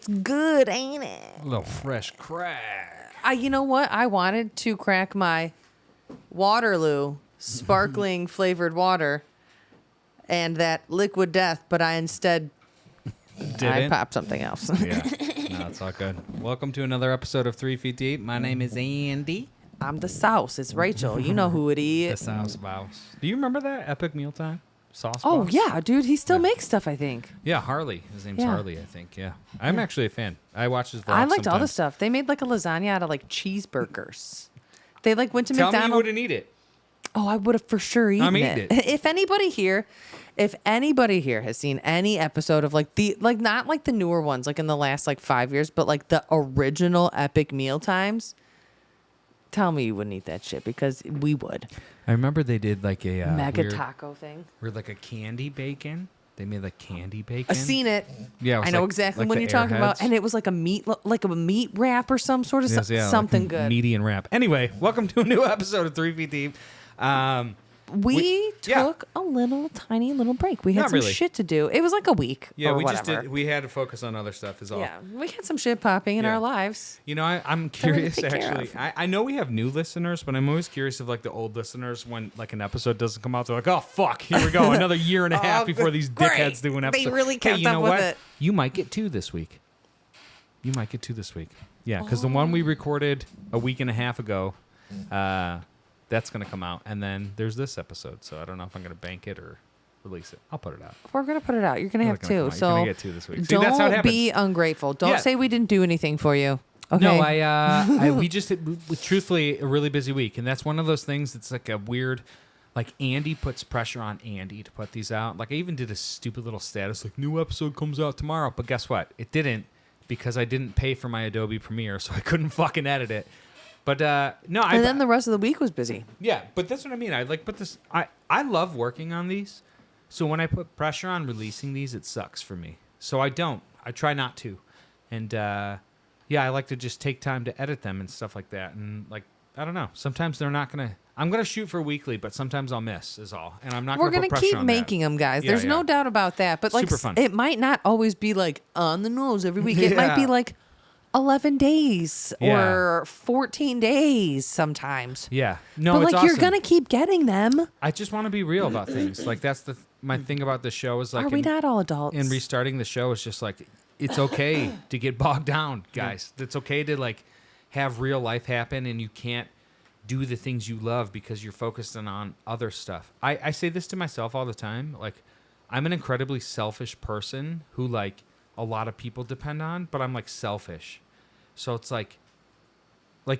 it's good, ain't it? A little fresh crack. You know what? I wanted to crack my Waterloo sparkling flavored water and that liquid death, but I instead I popped something else. Yeah, no, it's all good. Welcome to another episode of 3 Feet Deep. My name is Andy. I'm the sauce. It's Rachel. You know who it is. The sauce boss. Do you remember that Epic Mealtime? Sauce Oh, boss? yeah, dude. He still makes stuff, I think. Yeah, Harley. His name's Yeah. Harley, I think. Yeah. I'm actually a fan. I watch his vlogs I liked all the sometimes. stuff. They made like a lasagna out of like cheeseburgers. They like went to Tell me you McDonald's. wouldn't eat it. Oh, I would have for sure eaten I'm eating it. If anybody here has seen any episode of like not like the newer ones, like in the last like 5 years, but like the original Epic Meal Times, tell me you wouldn't eat that shit because we would. I remember they did like a Mega weird, taco thing. weird like a candy bacon. They made like candy bacon. I've seen it. Yeah, it was I know like- exactly like what the you're talking about, Airheads. and it was like a meat wrap or some sort of Yes, yeah, something like good. Meaty and wrap. Anyway, welcome to a new episode of 3 Feet Deep. We yeah. took a tiny little break. We had Not some really. shit to do. It was like a week. Yeah, or we whatever. just did. We had to focus on other stuff. Is all. Yeah, we had some shit popping in Yeah. our lives. You know, I'm we had to curious take care actually. of. I know we have new listeners, but I'm always curious of like the old listeners when like an episode doesn't come out. They're like, oh fuck, here we go, another year and a half before these great. dickheads do an episode. They really kept hey, you know up with what? it. You might get two this week. Yeah, because the one we recorded a week and a half ago, that's gonna come out, and then there's this episode. So I don't know if I'm gonna bank it or release it. I'll put it out. We're gonna put it out. You're gonna They're have gonna come two. out. So You're gonna get two this week. See, don't that's how it happens. be ungrateful. Don't Yeah. say we didn't do anything for you. Okay. No, we just truthfully a really busy week, and that's one of those things that's like a weird. Like Andy puts pressure on Andy to put these out. Like I even did a stupid little status like new episode comes out tomorrow, but guess what? It didn't because I didn't pay for my Adobe Premiere, so I couldn't fucking edit it. But no, and then the rest of the week was busy. yeah, but that's what I mean. I like put this. I love working on these, so when I put pressure on releasing these, it sucks for me. So I don't. I try not to, and yeah, I like to just take time to edit them and stuff like that. And like I don't know, sometimes they're not gonna. I'm gonna shoot for weekly, but sometimes I'll miss. Is all, and I'm not. We're gonna gonna put pressure keep on making that. them, guys. Yeah, There's no yeah. doubt about that. But like, Super fun. it might not always be like on the nose every week. It might be Yeah. like 11 days Yeah. or 14 days sometimes. Yeah, no, but it's like you're awesome. gonna keep getting them. I just want to be real about things. Like that's my thing about the show is like. Are we not all adults? And restarting the show is just like it's okay to get bogged down, guys. It's okay to like have real life happen, and you can't do the things you love because you're focused on other stuff. I say this to myself all the time. Like I'm an incredibly selfish person who like a lot of people depend on, but I'm like selfish. So it's like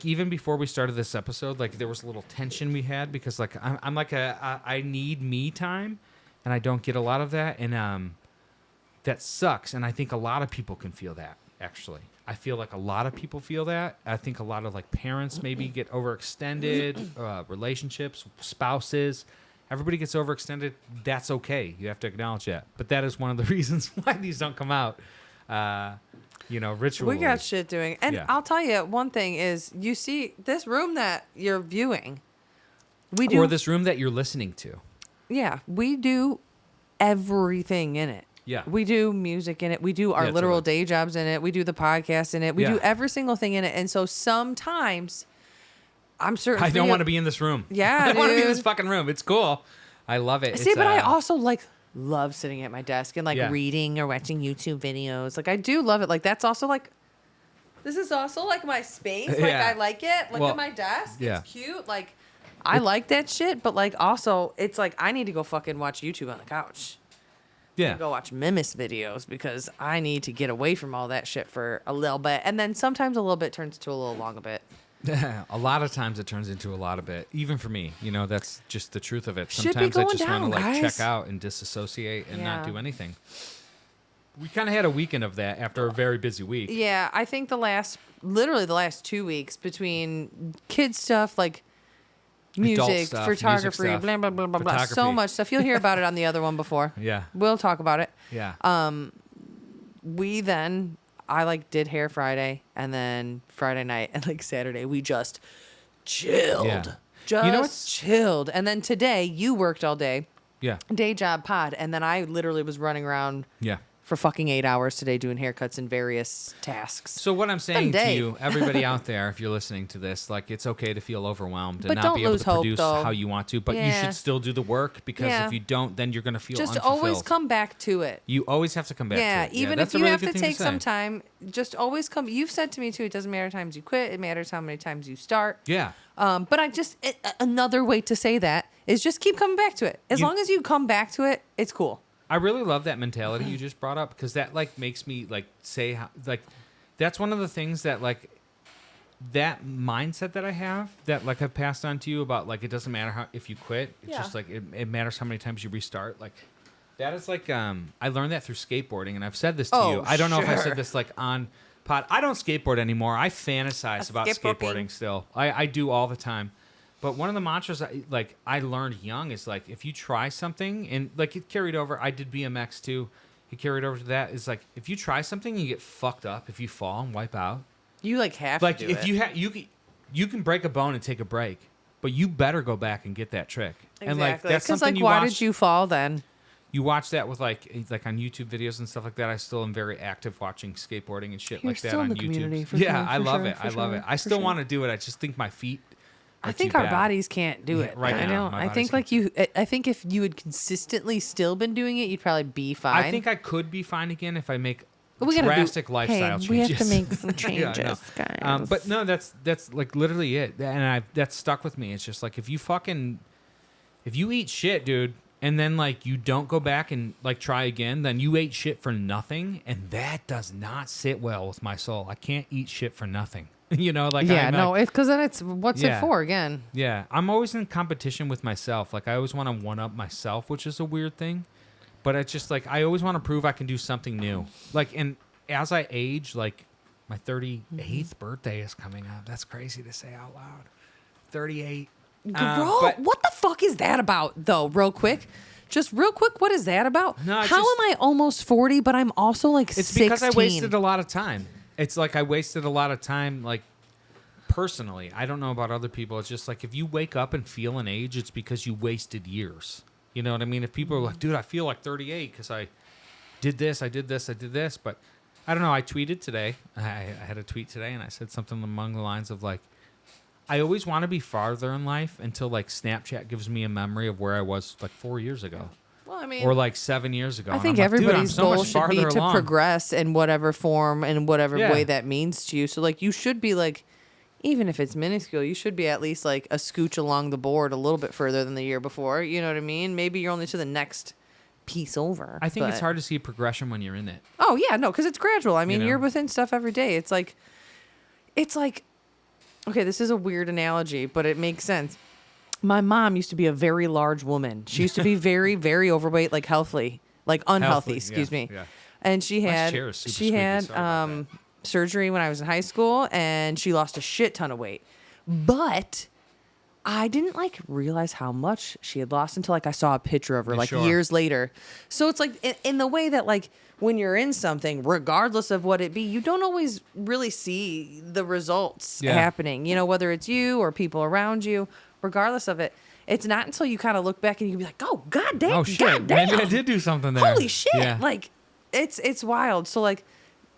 even before we started this episode, like there was a little tension we had because like I'm like I need me time, and I don't get a lot of that, and that sucks. And I think a lot of people can feel that. Actually, I feel like a lot of people feel that. I think a lot of like parents maybe get overextended, relationships, spouses. Everybody gets overextended. That's okay. You have to acknowledge that. But that is one of the reasons why these don't come out. Rituals. We got shit doing. And Yeah. I'll tell you one thing is you see this room that you're viewing. We do Or this room that you're listening to. Yeah, we do everything in it. Yeah. We do music in it. We do our Yeah, literal totally. day jobs in it. We do the podcast in it. We Yeah. do every single thing in it. And so sometimes I'm certain I don't want to be in this room. Yeah, I want to be in dude. this fucking room. It's cool. I love it. See, It's, but I also like love sitting at my desk and like Yeah. reading or watching YouTube videos. Like I do love it. Like that's also like this is also like my space. Like Yeah. I like it. Look Well, at my desk. yeah. It's cute. Like I like that shit, but like also it's like I need to go fucking watch YouTube on the couch. yeah. Go watch Mimis videos because I need to get away from all that shit for a little bit. And then sometimes a little bit turns to a little long a bit. A lot of times it turns into a lot of it. Even for me, that's just the truth of it. Should be Sometimes I going just want to down, like guys. check out and disassociate and not Yeah. do anything. We kind of had a weekend of that after a very busy week. Yeah, I think literally the last 2 weeks between kids stuff like music, stuff, photography, music stuff, blah, blah, blah, blah, blah. So photography. much stuff. You'll hear about it on the other one before. Yeah. We'll talk about it. Yeah. I like did hair Friday and then Friday night and like Saturday we just chilled. Yeah. Just You know what's- chilled. And then today you worked all day. yeah. Day job pod, and then I literally was running around Yeah. for fucking 8 hours today doing haircuts and various tasks. So what I'm saying to day. you, everybody out there, if you're listening to this, like it's okay to feel overwhelmed But and not don't be able lose to hope, produce though. how you want to, but you Yeah. should still do the work because Yeah. if you don't, then you're going to feel Just unfulfilled. always come back to it. You always have to come back to Yeah, it. even that's if a you really have good to thing take say. some time, just always come. You've said to me too, it doesn't matter how many times you quit. It matters how many times you start. Yeah. But another way to say that is just keep coming back to it. As long as you come back to it, it's cool. I really love that mentality you just brought up because that like makes me like say how, like that's one of the things that like that mindset that I have that like I've passed on to you about like it doesn't matter how if you quit, it's just like it matters how many times you restart. Like that is like I learned that through skateboarding and I've said this to you. I don't know if I sure. said this like on pod. I don't skateboard anymore. I fantasize about skateboarding still. I do all the time. But one of the mantras I learned young is like if you try something and like it carried over. I did BMX too. It carried over to that. Is like if you try something, you get fucked up. If you fall and wipe out, You like have like to do if it. you can break a bone and take a break, but you better go back and get that trick. Exactly. And like that's Because something like, you why watch. did you fall then? You watch that with like on YouTube videos and stuff like that. I still am very active watching skateboarding and shit You're like that still in on the YouTube. community, for Yeah, sure, I for love sure, it. for I love sure, it. I for still sure. want to do it. I just think my feet. I are think too our bad. bodies can't do Yeah, it right I now, don't. my I bodies think like you. I think if you had consistently still been doing it, you'd probably be fine. I think I could be fine again if I make We gotta drastic lifestyle changes. We have to make some Yeah, changes, no. guys. But no, that's like literally it, and that's stuck with me. It's just like if you eat shit, dude, and then like you don't go back and like try again, then you ate shit for nothing, and that does not sit well with my soul. I can't eat shit for nothing. You know, like yeah, I'm no, like, it's because then it's what's Yeah. it for again? yeah, I'm always in competition with myself. Like I always want to one up myself, which is a weird thing. But it's just like I always want to prove I can do something new. Like, and as I age, like my 38th birthday is coming up. That's crazy to say out loud. 38. Bro, but- what the fuck is that about though? Real quick. Just real quick, what is that about? No, How it's am just- I almost 40, but I'm also like It's 16? because I wasted a lot of time. It's like I wasted a lot of time, like personally. I don't know about other people. It's just like if you wake up and feel an age, it's because you wasted years. You know what I mean? If people are like, dude, I feel like 38 because I did this, I did this, I did this. But I don't know. I tweeted today. I had a tweet today and I said something along the lines of like, I always want to be farther in life until like Snapchat gives me a memory of where I was like 4 years ago. Well, I mean, Or like 7 years ago. I And think I'm like, dude, I'm everybody's so goal much should be farther to along. progress in whatever form and whatever Yeah. way that means to you. So, like, you should be like, even if it's minuscule, you should be at least like a scooch along the board a little bit further than the year before. You know what I mean? Maybe you're only to the next piece over. I think it's but- hard to see progression when you're in it. Oh yeah, no, because it's gradual. I mean, know? you're within stuff every day. It's like, okay, this is a weird analogy, but it makes sense. My mom used to be a very large woman. She used to be very, very overweight, like unhealthy, Healthy, excuse yeah, me. yeah. And she had chair is super squeaky. Sorry about surgery when I was in high school, and she lost a shit ton of weight. But I didn't like realize how much she had lost until like I saw a picture of her like sure. years later. So it's like in the way that like when you're in something, regardless of what it be, you don't always really see the results Yeah. happening. You know, whether it's you or people around you, regardless of it. It's not until you kind of look back and you can be like, oh, goddamn, Oh shit! goddamn. Maybe I did do something there. Holy shit. Yeah. Like it's wild. So like,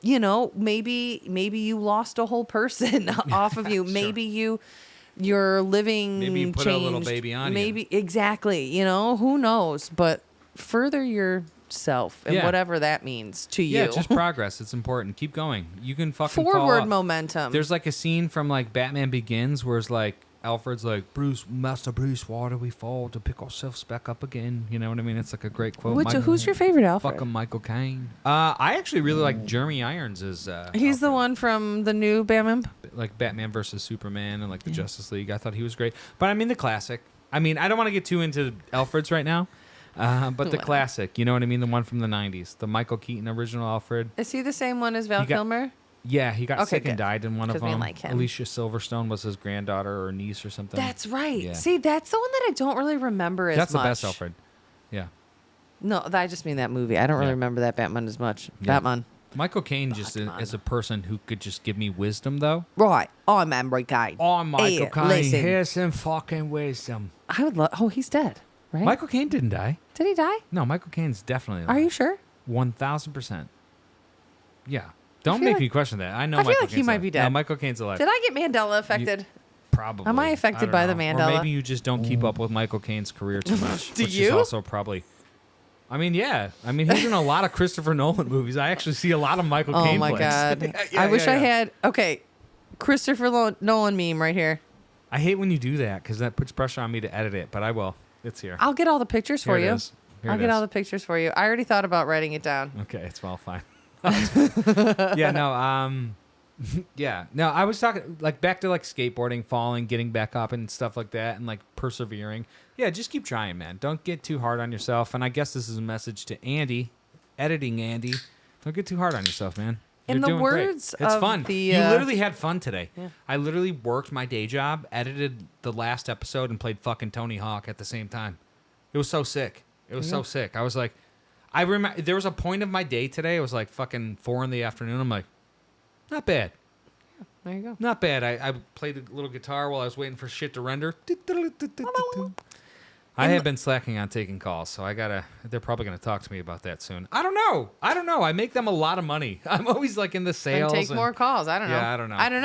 you know, maybe you lost a whole person off of you. Sure. Maybe you're living Maybe you put a little changed. baby on you. Maybe exactly, you know, who knows, but further yourself and Yeah. whatever that means to you. Yeah, just progress. It's important. Keep going. You can fucking fall forward off. momentum. There's like a scene from like Batman Begins where it's like Alfred's like, Bruce, Master Bruce, why do we fall to pick ourselves back up again? You know what I mean? It's like a great quote. Who's your favorite Alfred? Fucking Michael Caine. I actually really like Jeremy Irons as He's the Alfred. one from the new Batman. Like Batman versus Superman and like the Justice League. I thought he was great. But I mean the classic. I mean, I don't want to get too into Alfred's right now. But the Wow. classic, you know what I mean? The one from the 90s. The Michael Keaton original Alfred. Is he the same one as Val He got- Kilmer? Yeah, he got Okay, sick and good. died in one of 'Cause we them. like him. Alicia Silverstone was his granddaughter or niece or something. That's right. Yeah. See, that's the one that I don't really remember as That's much. the best Alfred. Yeah. No, I just mean that movie. I don't really Yeah. remember that Batman as much. Yeah. Batman. Michael Caine just is a person who could just give me wisdom, though. Right. I'm Amber Guy. Oh, Michael Hey, Caine, listen. here's some fucking wisdom. I would love. Oh, he's dead, right? Michael Caine didn't die. Did he die? No, Michael Caine's definitely alive. Are you sure? 1,000%. Yeah. Don't feel make like- me question that. I know I feel Michael like he Caine's might alive. be dead. No, Michael Caine's alive. Did I get Mandela affected? Probably. Am I affected don't by the know. Mandela? Or maybe you just don't keep up with Michael Caine's career too much. Do which you? is also probably... I mean, yeah. I mean, he's in a lot of Christopher Nolan movies. I actually see a lot of Michael Oh Caine my flicks. god! Yeah, I wish I yeah. had. Okay, Christopher Nolan meme right here. I hate when you do that because that puts pressure on me to edit it, but I will. It's here. I'll get all the pictures for Here it you. is. Here I'll it get is. all the pictures for you. I already thought about writing it down. Okay, it's well fine. Yeah, no, yeah. No, I was talking like back to like skateboarding, falling, getting back up and stuff like that and like persevering. Yeah, just keep trying, man. Don't get too hard on yourself. And I guess this is a message to Andy, editing Andy. Don't get too hard on yourself, man. In You're the doing great. words It's of fun. the, You literally had fun today. Yeah. I literally worked my day job, edited the last episode, and played fucking Tony Hawk at the same time. It was so sick. It was so sick. I was like, I remember there was a point of my day today. It was like fucking 4 p.m. I'm like, not bad. There you go. Not bad. I played a little guitar while I was waiting for shit to render. I have been slacking on taking calls, so they're probably going to talk to me about that soon. I don't know. I make them a lot of money. I'm always like in the And sales. take more calls. I don't know. Yeah, I don't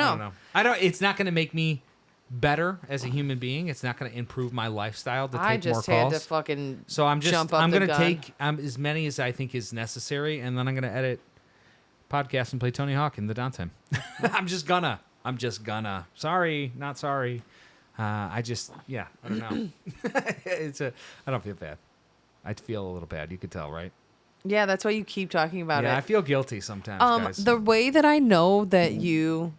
know. It's not going to make me better as a human being. It's not going to improve my lifestyle to take I more just calls. had to fucking So I'm jump up I'm the going to gun. take as many as I think is necessary, and then I'm going to edit podcasts and play Tony Hawk in the downtime. I'm just gonna. Sorry, not sorry. I don't know. I don't feel bad. I feel a little bad. You could tell, right? Yeah, that's why you keep talking about Yeah, I it. feel guilty sometimes, guys. The way that I know that you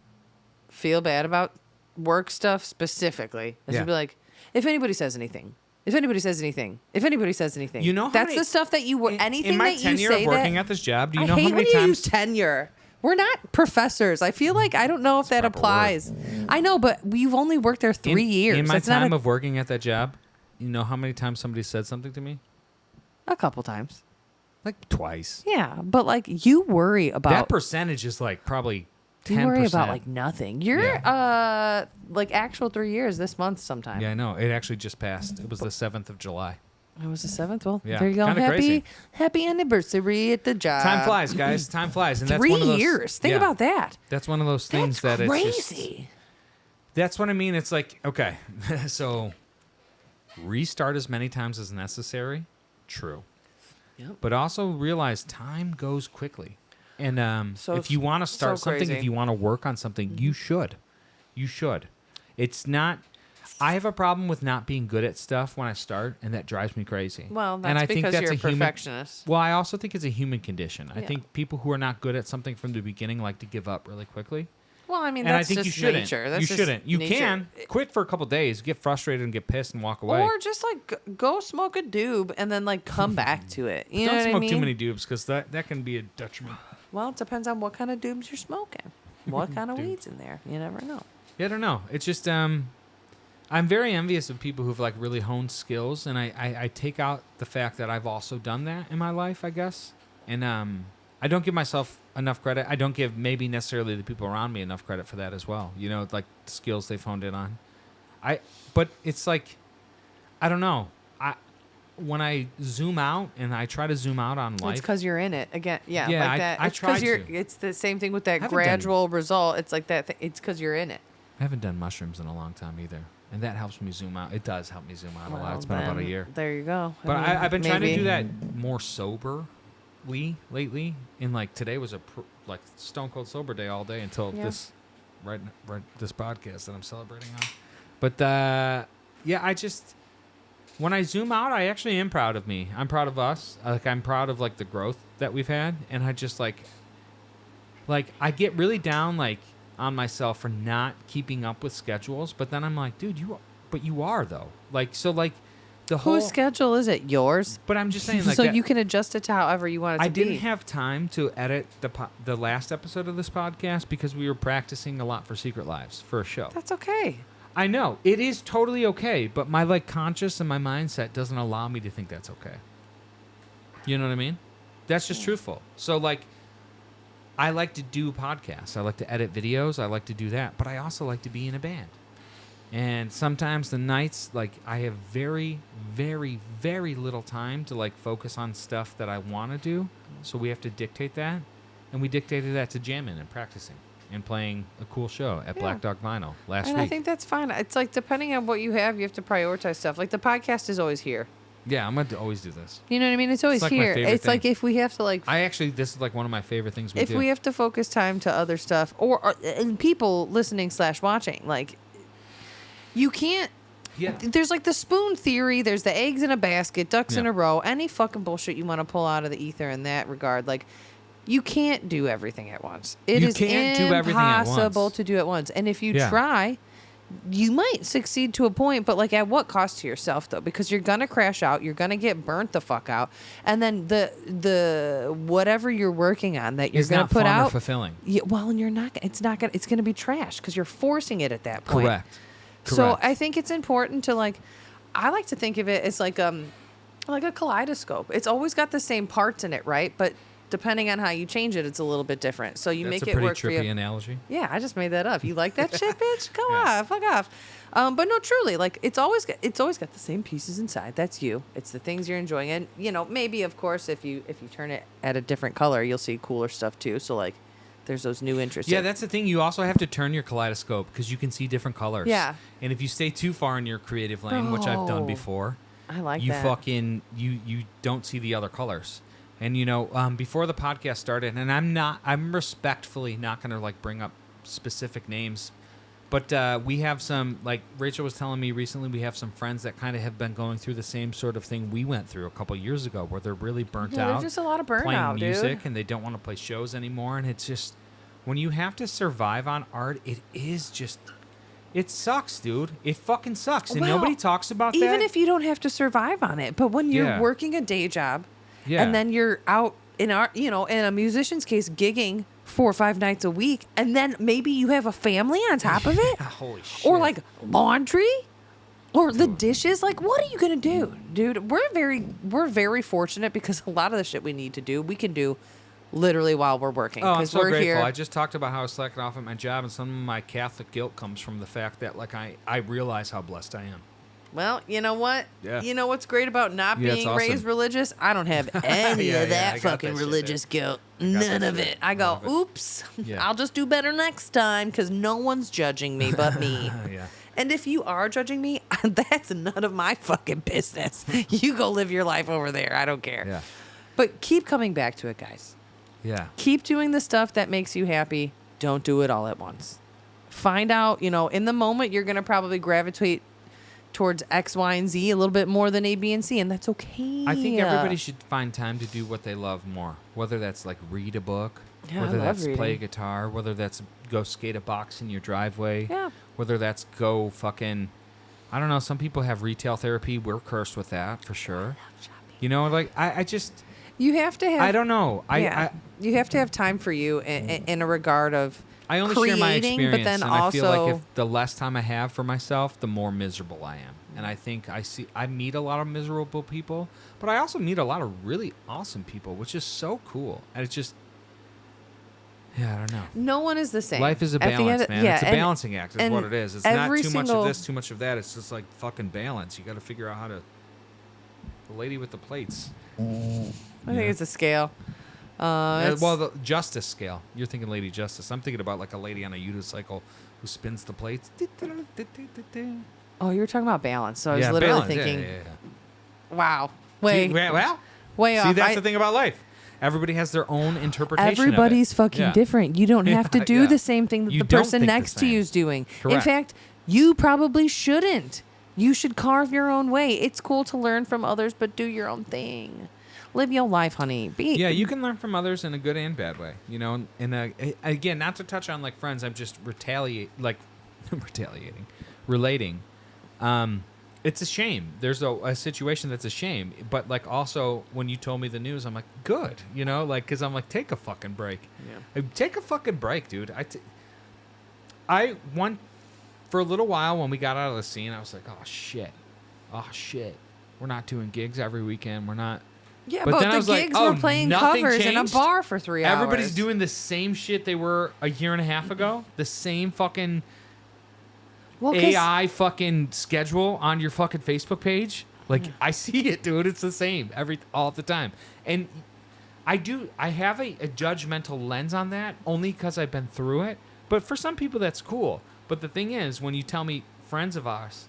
feel bad about work stuff specifically is Yeah. to be like, if anybody says anything, if anybody says anything, if anybody says anything. You know how that's many- the stuff that you anything in my that you tenure say of working that, at this job, do you I know hate how many when you use times? tenure. We're not professors. I feel like I don't know if that proper applies. I know, but we've only worked there 3 years. In my It's not time of working at that job, you know how many times somebody said something to me? a couple times. Like twice. Yeah, but like you worry about That percentage is like probably 10%. you worry about like nothing. You're like actual 3 years this month sometime. Yeah, I know. It actually just passed. It was the 7th of July. It was the 7th. Well, Yeah, there you go. kinda crazy. Happy anniversary at the job. Time flies, guys. Time flies. And that's 3 one of those, years. Think yeah. about that. That's one of those things That's that crazy. it's just... That's what I mean. It's like, okay, so restart as many times as necessary. True. Yep. But also realize time goes quickly. And So if you want to start so something, crazy. if you want to work on something, you should. You should. It's not... I have a problem with not being good at stuff when I start, and that drives me crazy. Well, that's and I because think that's you're a human, perfectionist. Well, I also think it's a human condition. I Yeah. think people who are not good at something from the beginning like to give up really quickly. Well, I mean, And I that's think you just shouldn't. nature. That's You just shouldn't. You nature. can quit for a couple days, get frustrated and get pissed and walk away. Or just like go smoke a doob and then like come back to it. You know Don't what smoke I mean? too many dupes because that can be a detriment. Well, it depends on what kind of doobs you're smoking. What kind of Dude. weeds in there? You never know. Yeah, I don't know. It's just I'm very envious of people who've like really honed skills, and I take out the fact that I've also done that in my life, I guess. And I don't give myself enough credit. I don't give maybe necessarily the people around me enough credit for that as well. You know, like the skills they've honed in on. But it's like, I don't know. When I zoom out and I try to zoom out on life. It's because you're in it again. Yeah, Yeah, like I- that. I It's 'cause try you're. to. It's the same thing with that haven't gradual result. It's like that. It's because you're in it. I haven't done mushrooms in a long time either. And that helps me zoom out. It does help me zoom out a lot. Well, It's been about a then, year. There you go. But I mean, I've been trying to maybe- do that more soberly lately. And like today was a like stone cold sober day all day until Yeah. this right this podcast that I'm celebrating on. But yeah, I just when I zoom out, I actually am proud of me. I'm proud of us. Like I'm proud of like the growth that we've had, and I just like I get really down like on myself for not keeping up with schedules. But then I'm like, dude, you are though. Like so like. The whole, Whose schedule is it? Yours. but I'm just saying, like, So that- you can adjust it to however you want it to I be. didn't have time to edit the last episode of this podcast because we were practicing a lot for Secret Lives for a show. That's okay. I know it is totally okay, but my like conscious and my mindset doesn't allow me to think that's okay. You know what I mean? That's just truthful. So like, I like to do podcasts. I like to edit videos. I like to do that, but I also like to be in a band. And sometimes the nights, like, I have very, very, very little time to, like, focus on stuff that I want to do. so we have to dictate that, and we dictated that to jamming and practicing and playing a cool show at Black Dog Vinyl last week. And I think that's fine. It's like depending on what you have to prioritize stuff. Like the podcast is always here. Yeah, I'm gonna always do this. You know what I mean? It's always like my here. favorite It's like thing. if we have to This is like one of my favorite things we do. if we have to focus time to other stuff or and people listening / watching, like you can't. Yeah. There's like the spoon theory. There's the eggs in a basket, ducks in Yeah. a row. Any fucking bullshit you want to pull out of the ether in that regard, like you can't do everything at once. It You is can't do everything at once. impossible to do at once. And if you Yeah. try, you might succeed to a point, but like at what cost to yourself though? Because you're gonna crash out, you're gonna get burnt the fuck out, and then the whatever you're working on that you're It's gonna not put fun or out, fulfilling. yeah, well, and you're not. It's not gonna. It's gonna be trash because you're forcing it at that point. Correct. So Correct. I think it's important to like. I like to think of it as like a kaleidoscope. It's always got the same parts in it, right? But depending on how you change it, it's a little bit different. So you That's make a it pretty work for trippy you. analogy. Yeah, I just made that up. You like that shit, bitch? Come Yeah. on, fuck off. But no, truly, like it's always got the same pieces inside. That's you. It's the things you're enjoying, and maybe of course if you turn it at a different color, you'll see cooler stuff too. So like, there's those new interests. Yeah, that's the thing. You also have to turn your kaleidoscope because you can see different colors. Yeah. And if you stay too far in your creative lane, which I've done Oh, before, I like you that. fucking you don't see the other colors. And before the podcast started, and I'm respectfully not gonna like bring up specific names, but we have some, like Rachel was telling me recently, we have some friends that kind of have been going through the same sort of thing we went through a couple years ago, where they're really burnt Yeah, out. there's just a lot of burnout, playing music, dude. and they don't want to play shows anymore. And it's just when you have to survive on art, it sucks, dude. It fucking sucks, and Well, nobody talks about that. Even if you don't have to survive on it, but when you're Yeah. working a day job, Yeah. and then you're out in art, in a musician's case, gigging 4 or 5 nights a week, and then maybe you have a family on top of it, Holy shit. or like laundry, or the dishes. Like, what are you gonna do, dude? We're very fortunate because a lot of the shit we need to do, we can do literally while we're working. Oh, I'm 'cause so we're grateful. here. I just talked about how I was slacking off at my job, and some of my Catholic guilt comes from the fact that, like, I realize how blessed I am. Well, you know what? Yeah. You know what's great about not Yeah, it's being awesome. raised religious? I don't have any Yeah, of yeah, that I got fucking that shit, religious dude. guilt. got None that of shit. it. I go, Love it. oops, Yeah. I'll just do better next time because no one's judging me but me. Yeah. And if you are judging me, that's none of my fucking business. You go live your life over there. I don't care. Yeah. But keep coming back to it, guys. Yeah. Keep doing the stuff that makes you happy. Don't do it all at once. Find out, in the moment, you're going to probably gravitate towards X, Y, and Z a little bit more than A, B, and C, and that's okay. I think everybody should find time to do what they love more, whether that's like read a book, Yeah, I whether love that's play a reading. guitar, whether that's go skate a box in your driveway, Yeah. whether that's go fucking, I don't know, some people have retail therapy. We're cursed with that for sure. Like I just, You have to have. I don't know. You have to have time for you in a regard of. I only creating, share my experience, but then and also. I feel like if the less time I have for myself, the more miserable I am. And I think I meet a lot of miserable people, but I also meet a lot of really awesome people, which is so cool. And it's just, I don't know. No one is the same. Life is a At the balance, end- man. yeah, It's a and- balancing act is and what it is. It's not every too much single- of this, too much of that. It's just like fucking balance. You got to figure out how to. The lady with the plates. I think it's a scale. Well, the justice scale. You're thinking Lady Justice. I'm thinking about like a lady on a unicycle who spins the plates. Oh, you were talking about balance. So I was Yeah, literally balance. Yeah, thinking, yeah. wow, See, way see, off. that's the thing about life. Everybody has their own interpretation. Everybody's of it. fucking Yeah. different. You don't have to do Yeah. the same thing that You the don't person think the next to same. you is doing. In Correct. fact, you probably shouldn't. You should carve your own way. It's cool to learn from others, but do your own thing. Live your life, honey. Yeah, you can learn from others in a good and bad way. And again, not to touch on like friends, I'm just relating. It's a shame. There's a situation that's a shame, but like also when you told me the news, I'm like, good, because I'm like, take a fucking break. Yeah. Take a fucking break, dude. I want for a little while when we got out of the scene, I was like, oh shit, we're not doing gigs every weekend. We're not. Yeah, But but then I the was like, gigs oh, were playing nothing covers in a changed? bar for 3 hours. Everybody's doing the same shit they were a year and a half ago. The same fucking well, 'cause- AI fucking schedule on your fucking Facebook page. Like I see it, dude. It's the same all the time. And I have a judgmental lens on that only because I've been through it. But for some people, that's cool. But the thing is, when you tell me friends of ours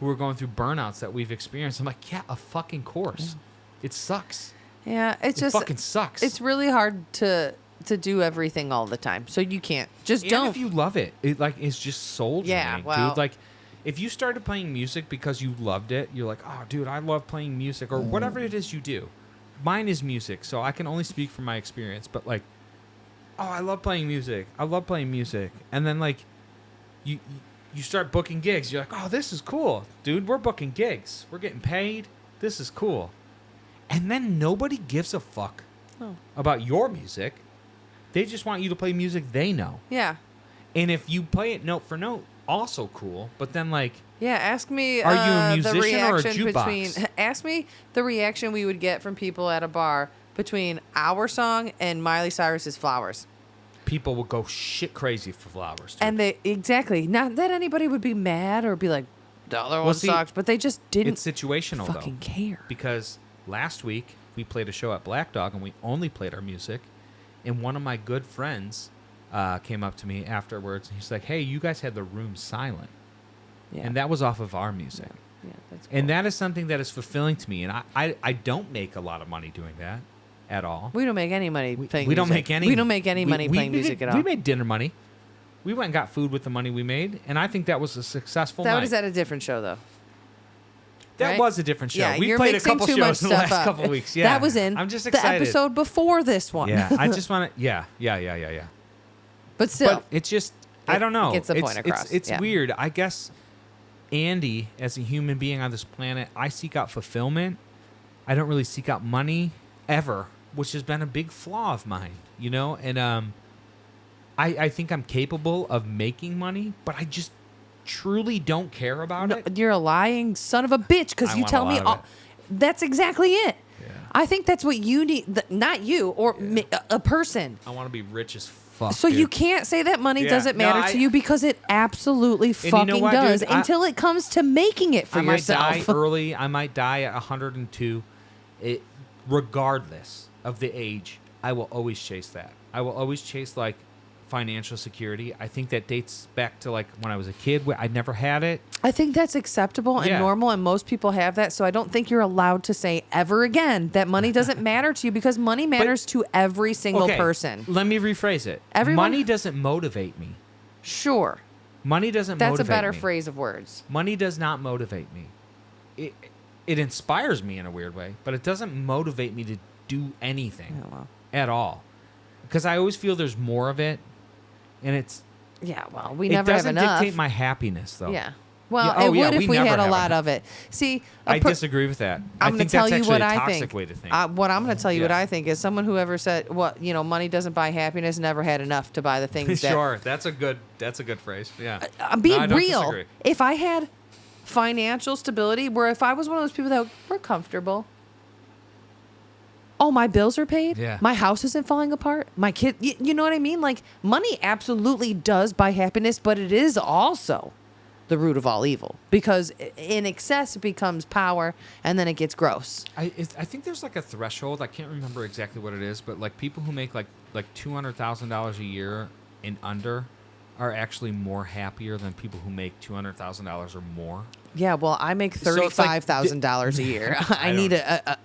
who are going through burnouts that we've experienced, I'm like, yeah, of fucking course. Yeah. It sucks. Yeah, it fucking sucks. It's really hard to do everything all the time. So you can't. Just don't. If you love it, it's just soul draining, Yeah, well, dude. Like, if you started playing music because you loved it, you're like, oh, dude, I love playing music, or whatever it is you do. Mine is music, so I can only speak from my experience. But like, oh, I love playing music. I love playing music, and then like, you start booking gigs. You're like, oh, this is cool, dude. We're booking gigs. We're getting paid. This is cool. And then nobody gives a fuck about your music. They just want you to play music they know. Yeah. And if you play it note for note, also cool. But then, like, yeah, ask me. Are you a musician the reaction or a jukebox? Ask me the reaction we would get from people at a bar between our song and Miley Cyrus's "Flowers." People would go shit crazy for Flowers. Dude. And they exactly not that anybody would be mad or be like, the other one sucks, but they just didn't. It's situational fucking though, care. Because last week we played a show at Black Dog and we only played our music, and one of my good friends came up to me afterwards and he's like, "Hey, you guys had the room silent," and that was off of our music. Yeah, that's cool. And that is something that is fulfilling to me, and I don't make a lot of money doing that at all. We don't make any money playing We don't music. make any. We don't make any money playing music at all. We made dinner money. We went and got food with the money we made, and I think that was a successful That night. was at a different show, though. That right? was a different show. Yeah, We you're played a mixing couple too much shows in the stuff last up. couple of weeks. Yeah, That was in I'm just the excited. episode before this one. Yeah, I just want to. Yeah. But still, But it's just, I don't know. Gets the point across. It's Yeah. weird. I guess Andy, as a human being on this planet, I seek out fulfillment. I don't really seek out money ever, which has been a big flaw of mine, you know? And I think I'm capable of making money, but I just truly don't care about it. you're a lying son of a bitch because I you want tell a me lot of all. it. That's exactly it. Yeah. I think that's what you need. Not you or a person. I want to be rich as fuck. So dude. you can't say that money Yeah. doesn't No, matter to you because it absolutely you know fucking what, does dude? until it comes to making it for I might yourself. die early. I might die at 102. Regardless of the age, I will always chase that. I will always chase like financial security. I think that dates back to like when I was a kid. I never had it. I think that's acceptable and Yeah. normal, and most people have that. So I don't think you're allowed to say ever again that money doesn't matter to you because money matters to every single Okay, person. Let me rephrase it. Everyone- Money doesn't motivate me. Sure, Money doesn't that's a motivate better me. phrase of words. Money does not motivate me. It inspires me in a weird way, but it doesn't motivate me to do anything Oh, well. at all. Because I always feel there's more of it, and Yeah, well, we it never have doesn't enough. dictate my happiness, though. Yeah. Well, Yeah, oh, it yeah, would we if we never had a have lot enough. of it. See, I disagree with that. I I'm going think to tell that's you actually what a I toxic think. way to think. What I'm going to tell you what Yeah. I think is someone who ever said, money doesn't buy happiness, never had enough to buy the things that. Sure, that's a good phrase. Yeah, I'm being No, I don't real. disagree. If I had financial stability, where if I was one of those people that were comfortable, oh, my bills are paid, Yeah. my house isn't falling apart, my kid, you know what I mean? Like, money absolutely does buy happiness, but it is also the root of all evil because in excess it becomes power and then it gets gross. I think there's like a threshold. I can't remember exactly what it is, but like people who make like $200,000 a year and under are actually more happier than people who make $200,000 or more. Yeah, well, I make So it's like $35,000 a year. I need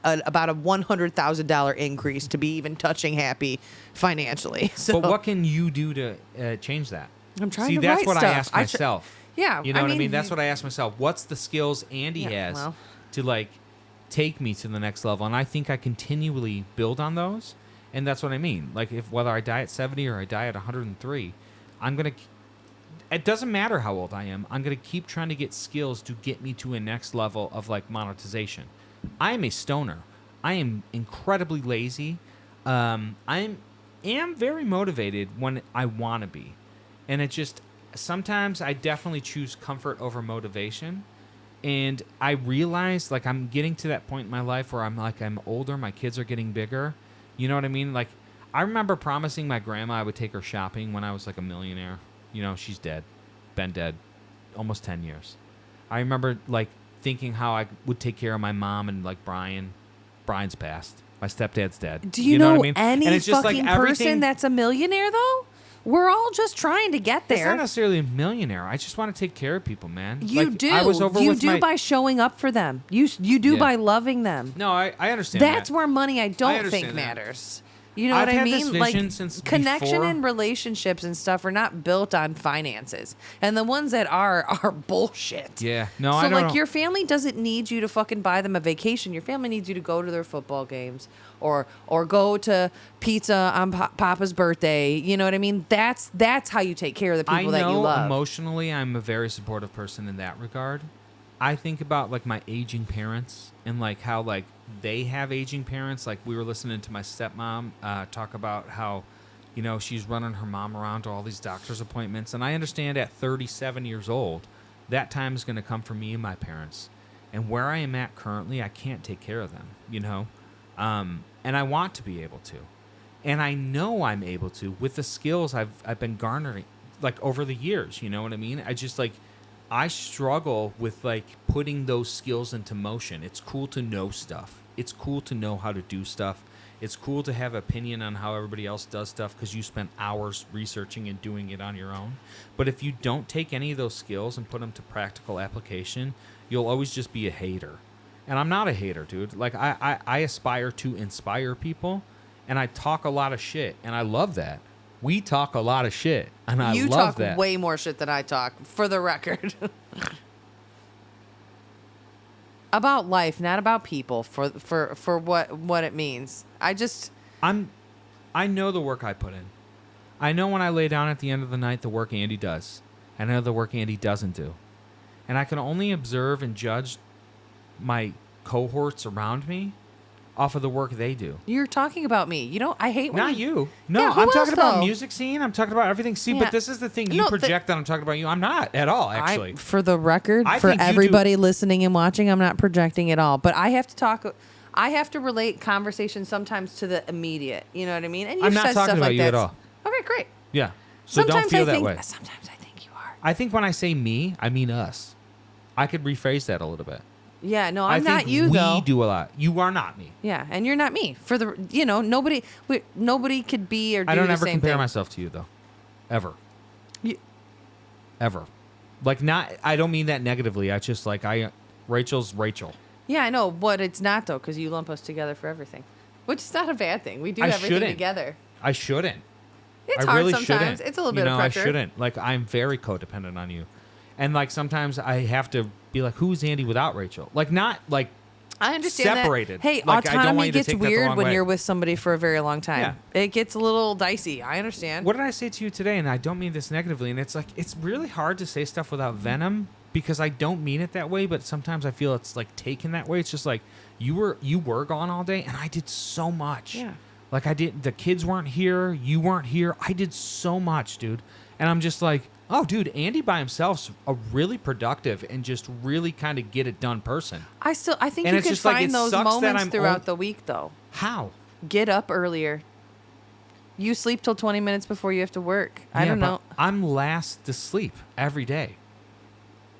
about a $100,000 increase to be even touching happy financially. So But what can you do to change that? I'm trying See, to that's write what stuff. I ask myself. Yeah, You know I what I mean, mean? That's what I ask myself. What's the skills Andy Yeah, has well. to like take me to the next level? And I think I continually build on those. And that's what I mean. Like if whether I die at 70 or I die at 103, I'm going to it doesn't matter how old I am. I'm going to keep trying to get skills to get me to a next level of like monetization. I am a stoner. I am incredibly lazy. I am very motivated when I want to be. And it just sometimes I definitely choose comfort over motivation. And I realize like I'm getting to that point in my life where I'm older, my kids are getting bigger. You know what I mean? Like I remember promising my grandma I would take her shopping when I was like a millionaire. You know, she's dead. Been dead almost 10 years. I remember like thinking how I would take care of my mom and like Brian's passed. My stepdad's dead. Do you know know what I mean? any And it's just fucking like person that's a millionaire though? We're all just trying to get It's not there. necessarily a millionaire. I just want to take care of people, man. You Like, do. I was over You with do my... by showing up for them. You do Yeah. by loving them. No, I understand That's that. where money I don't understand think that. matters. You know I've what I had mean? this Like vision since connection before. and relationships and stuff are not built on finances, and the ones that are bullshit. Yeah. No, So I don't like know. your family doesn't need you to fucking buy them a vacation. Your family needs you to go to their football games or go to pizza on Papa's birthday. You know what I mean? That's how you take care of the people that you love. Emotionally, I'm a very supportive person in that regard. I think about like my aging parents and like how like they have aging parents. Like we were listening to my stepmom talk about how, you know, she's running her mom around to all these doctor's appointments. And I understand at 37 years old, that time is going to come for me and my parents. And where I am at currently, I can't take care of them, you know? And I want to be able to. And I know I'm able to with the skills I've been garnering like over the years, you know what I mean? I just like, I struggle with like putting those skills into motion. It's cool to know stuff. It's cool to know how to do stuff. It's cool to have opinion on how everybody else does stuff because you spent hours researching and doing it on your own. But if you don't take any of those skills and put them to practical application, you'll always just be a hater. And I'm not a hater, dude. Like I aspire to inspire people, and I talk a lot of shit, and I love that. We talk a lot of shit, and I You love talk that. way more shit than I talk, for the record. About life, not about people, for what it means. I know the work I put in. I know when I lay down at the end of the night the work Andy does. I know the work Andy doesn't do. And I can only observe and judge my cohorts around me off of the work they do. You're talking about me. You know, I hate when Not you. No, Yeah, who I'm talking else, about though? music scene. I'm talking about everything. See, Yeah. but this is the thing. You No, project that I'm talking about you. I'm not at all, actually. For the record, I for think you do- everybody listening and watching, I'm not projecting at all. But I have to talk. I have to relate conversations sometimes to the immediate. You know what I mean? And I'm you've not said talking stuff about like you that. at all. Okay, great. Yeah. So Sometimes don't feel I that think, way. Sometimes I think you are. I think when I say me, I mean us. I could rephrase that a little bit. Yeah, no, I I'm think not you we though. do a lot. You are not me. Yeah, and you're not me. For the nobody could be or do I don't the ever same compare thing. myself to you though. Ever. You- Ever. Like not I don't mean that negatively. I just like Rachel's Rachel. Yeah, I know, but it's not though, because you lump us together for everything, which is not a bad thing. We do I everything shouldn't. together. I shouldn't. It's I hard really sometimes. shouldn't. It's a little bit of pressure. I shouldn't. Like I'm very codependent on you. And like sometimes I have to be like, who's Andy without Rachel? Like not like I understand separated. that. Hey, Like, I don't want autonomy you to gets take that the weird wrong when way. you're with somebody for a very long time. It gets a little dicey. I understand. What did I say to you today? And I don't mean this negatively. And it's like it's really hard to say stuff without venom because I don't mean it that way. But sometimes I feel it's like taken that way. It's just like you were gone all day, and I did so much. Yeah. Like I did. The kids weren't here. You weren't here. I did so much, dude. And I'm just like, oh, dude, Andy by himself's a really productive and just really kind of get it done person. I think And you it's can just like, find it those sucks that moments I'm throughout the week, though. How? Get up earlier. You sleep till 20 minutes before you have to work. I don't know. I'm last to sleep every day.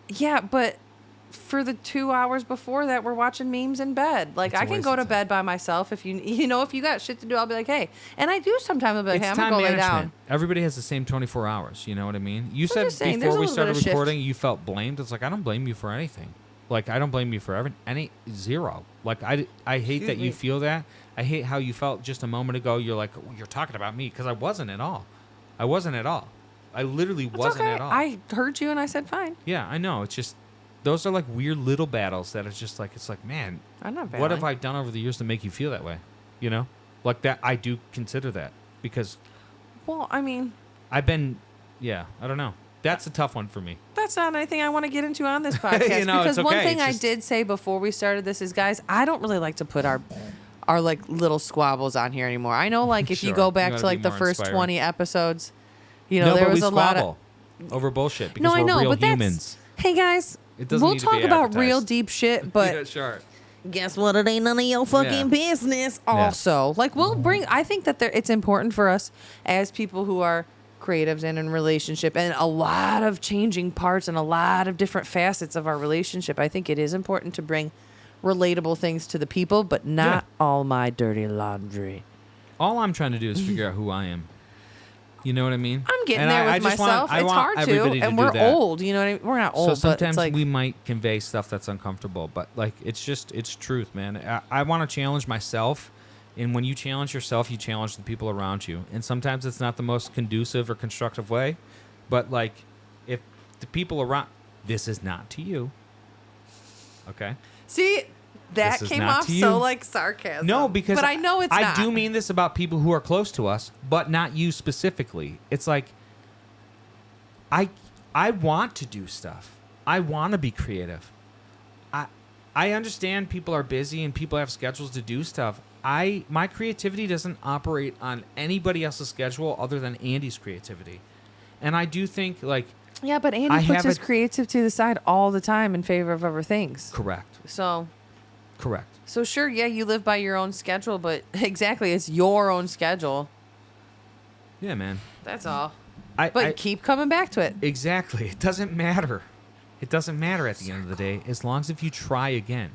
Yeah, but for the 2 hours before that, we're watching memes in bed. Like, It's a I can waste go of to time. bed by myself. If if you got shit to do, I'll be like, hey. And I do sometimes. I'll be like, It's hey, I'm time going to go lay management. down. Everybody has the same 24 hours. You know what I mean? You said just saying, there's before a we little bit started of shift. recording, you felt blamed. It's like, I don't blame you for anything. Like, I don't blame you for any zero. Like, I hate that you feel that. I hate how you felt just a moment ago. You're like, well, you're talking about me because I wasn't at all. I wasn't at all. I literally wasn't okay. at all. I heard you and I said fine. Yeah, I know. It's just, those are like weird little battles that it's just like, it's like, man, I'm not what have battling. I done over the years to make you feel that way? You know? Like that, I do consider that because Well, I mean, I've been, yeah, I don't know. That's a tough one for me. that's not anything I want to get into on this podcast. You know, because it's one okay. thing It's I just- did say before we started this is, guys, I don't really like to put our like little squabbles on here anymore. I know, like, if you Sure. go You back gotta to like be the more first inspiring. 20 episodes, there but was we a lot of. squabble over bullshit because No, I we're know, real but humans. hey guys, It doesn't we'll need to talk be about real advertised. deep shit, but Yeah, sure. guess what? It ain't none of your fucking Yeah. business. Also, like, we'll bring. I think that it's important for us as people who are creatives and in relationship, and a lot of changing parts and a lot of different facets of our relationship. I think it is important to bring relatable things to the people, but not all my dirty laundry. All I'm trying to do is figure out who I am. You know what I mean? I'm getting And there with I just myself. I it's want hard to, everybody and do we're that. old. You know what I mean? We're not old, So sometimes but it's like we might convey stuff that's uncomfortable, but like it's truth, man. I want to challenge myself, and when you challenge yourself, you challenge the people around you. And sometimes it's not the most conducive or constructive way, but like if the people around, this is not to you. Okay. see. That This is came not off to you. so like sarcasm. No, because but I know it's I not. do mean this about people who are close to us, but not you specifically. It's like I want to do stuff. I want to be creative. I understand people are busy and people have schedules to do stuff. My creativity doesn't operate on anybody else's schedule other than Andy's creativity. And I do think like Yeah, but Andy puts his creative to the side all the time in favor of other things. Correct. Correct. So sure, yeah, you live by your own schedule, but exactly, it's your own schedule. Yeah, man. That's all. But keep coming back to it. Exactly. It doesn't matter. It doesn't matter at the end of the day, as long as if you try again.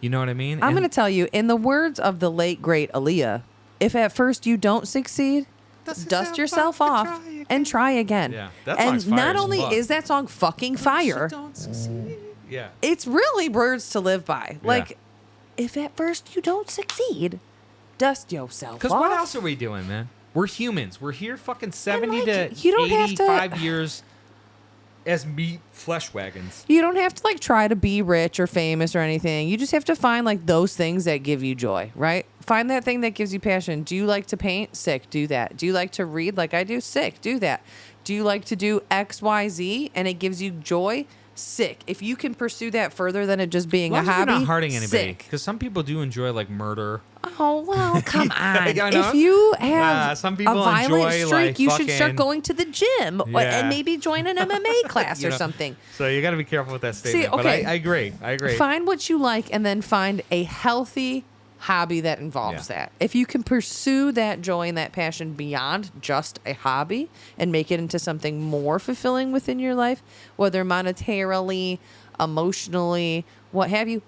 You know what I mean? I'm going to tell you, in the words of the late, great Aaliyah, if at first you don't succeed, dust yourself off and try again. Yeah, that and song's fire not as only fuck. is that song fucking fire, Yeah. it's really words to live by. Yeah. Like, if at first you don't succeed, dust yourself off. Because what else are we doing, man? We're humans. We're here fucking 70 like, to you don't have to- 85 years as meat flesh wagons. You don't have to like try to be rich or famous or anything. You just have to find like those things that give you joy, right? Find that thing that gives you passion. Do you like to paint? Sick, do that. Do you like to read like I do? Sick, do that. Do you like to do X, Y, Z and it gives you joy? Sick. If you can pursue that further than it just being As long a as you're hobby, not hurting anybody. sick. Because some people do enjoy like murder. Oh, well, come on. I know. If you have some a people violent enjoy, streak, like, you should start fucking- going to the gym Yeah. and maybe join an MMA class You or know, something. So you got to be careful with that statement. But okay. I agree. I agree. Find what you like and then find a healthy hobby that involves that. If you can pursue that joy and that passion beyond just a hobby and make it into something more fulfilling within your life, whether monetarily, emotionally, what have you,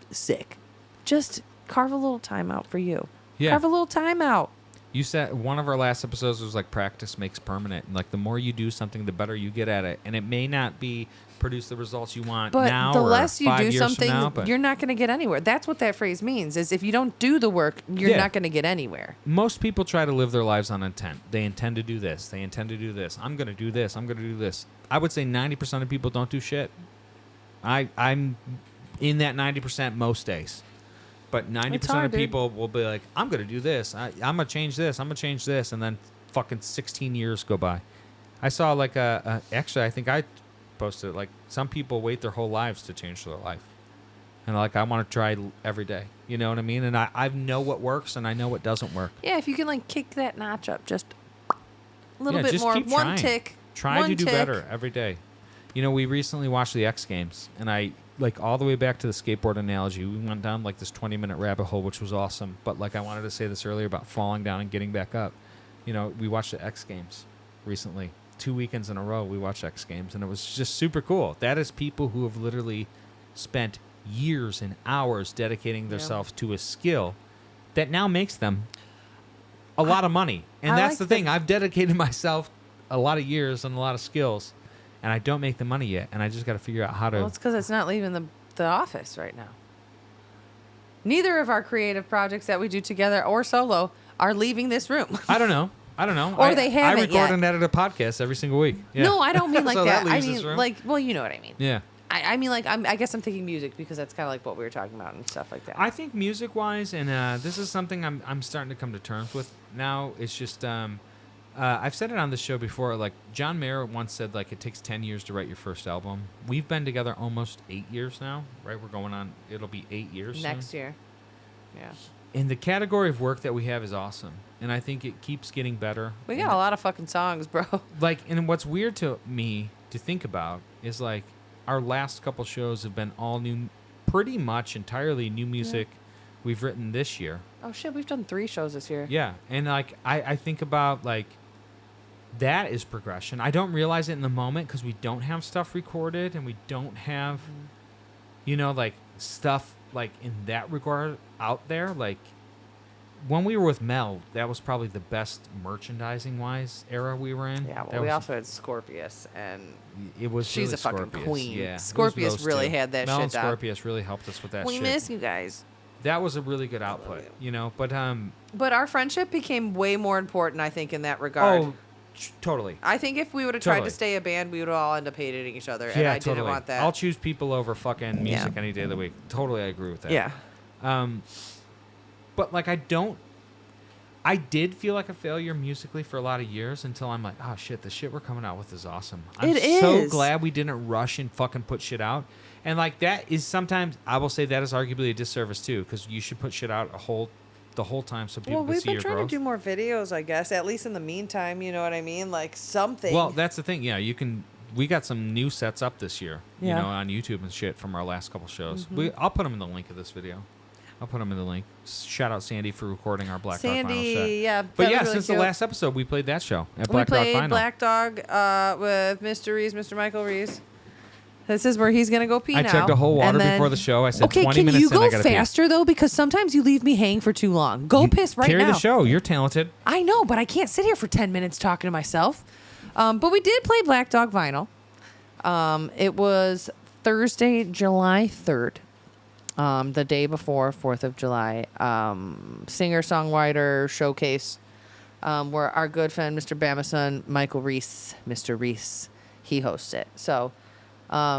sick. Just carve a little time out for you. Yeah. Carve a little time out. You said one of our last episodes was like practice makes permanent. And like the more you do something, the better you get at it. And it may not be produce the results you want But now the or less you 5 do years something, from now, but you're not going to get anywhere. That's what that phrase means, is if you don't do the work, you're Yeah. not going to get anywhere. most people try to live their lives on intent. They intend to do this. They intend to do this. I'm going to do this. I'm going to do this. I would say 90% of people don't do shit. I'm in that 90% most days. But 90% hard, of dude. people will be like, I'm going to do this. I'm going to change this. I'm going to change this. And then fucking 16 years go by. I saw like actually, I think I posted it, like some people wait their whole lives to change their life. And like, I want to try every day. You know what I mean? And I know what works and I know what doesn't work. Yeah, if you can like kick that notch up just a little Yeah, bit just more, keep one trying. tick. Try one to do tick. better every day. You know, we recently watched the X Games, and I like all the way back to the skateboard analogy. We went down like this 20-minute rabbit hole, which was awesome. But like I wanted to say this earlier about falling down and getting back up. You know, we watched the X Games recently. 2 weekends in a row, we watched X Games, and it was just super cool. That is people who have literally spent years and hours dedicating themselves to a skill that now makes them a lot of money. And I that's like the thing. I've dedicated myself a lot of years and a lot of skills, and I don't make the money yet. And I just got to figure out how to. Well, it's because it's not leaving the office right now. Neither of our creative projects that we do together or solo are leaving this room. I don't know. Or they haven't I record yet. and edit a podcast every single week. Yeah. No, I don't mean like So that. I leaves this mean room. like, well, you know what I mean. Yeah. I mean like, I guess I'm thinking music because that's kind of like what we were talking about and stuff like that. I think music-wise, and this is something I'm starting to come to terms with now. It's just I've said it on the show before. Like John Mayer once said, like it takes 10 years to write your first album. We've been together almost 8 years now, right? We're going on. It'll be 8 years Next soon. year. Yeah. And the category of work that we have is awesome, and I think it keeps getting better. We got a lot of fucking songs, bro. Like, and what's weird to me to think about is like our last couple shows have been all new, pretty much entirely new music we've written this year. Oh shit, we've done 3 shows this year. Yeah, and like I think about like that is progression. I don't realize it in the moment because we don't have stuff recorded and we don't have, you know, like stuff like in that regard out there, like when we were with Mel, that was probably the best merchandising wise era we were in. Yeah, That well, we was- also had Scorpius, and it was she's really a fucking Scorpius. queen. Yeah, it was Scorpius those really two. had that Mel shit and down. Scorpius really helped us with that we shit. miss you guys. That was a really good output, But But our friendship became way more important, I think, in that regard. oh, totally. I think if we would have tried Totally. to stay a band, we would all end up hating each other, and Yeah, I totally. didn't want that. I'll choose people over fucking music Yeah. any day of the week. Totally, I agree with that. Yeah. But like I did feel like a failure musically for a lot of years until I'm like, oh shit, the shit we're coming out with is awesome. I'm It so is. glad we didn't rush and fucking put shit out. And like that is sometimes I will say that is arguably a disservice too, because you should put shit out the whole time so people Well, can we've see been your trying growth. to do more videos, I guess. At least in the meantime, you know what I mean? Like something. Well, that's the thing. Yeah, you can. We got some new sets up this year, Yeah. on YouTube and shit from our last couple shows. Mm-hmm. I'll put them in the link of this video. I'll put them in the link. Shout out Sandy for recording our Black Dog Final set. Sandy, yeah. But that yeah, was really since the cute. last episode, we played that show at we Black Dog played Final. Black Dog with Mr. Reese, Mr. Michael Reese. This is where he's gonna go pee I now. chugged a whole water and then- before the show. I said okay, 20 can minutes you in, I go gotta pee. faster though? Because sometimes you leave me hanging for too long. Go piss right Carry now. the show. You're talented. I know, but I can't sit here for 10 minutes talking to myself. But we did play Black Dog Vinyl. It was Thursday, July 3rd, the day before 4th of July. Singer-songwriter showcase where our good friend, Mr. Bamason, Michael Reese, Mr. Reese, he hosts it. So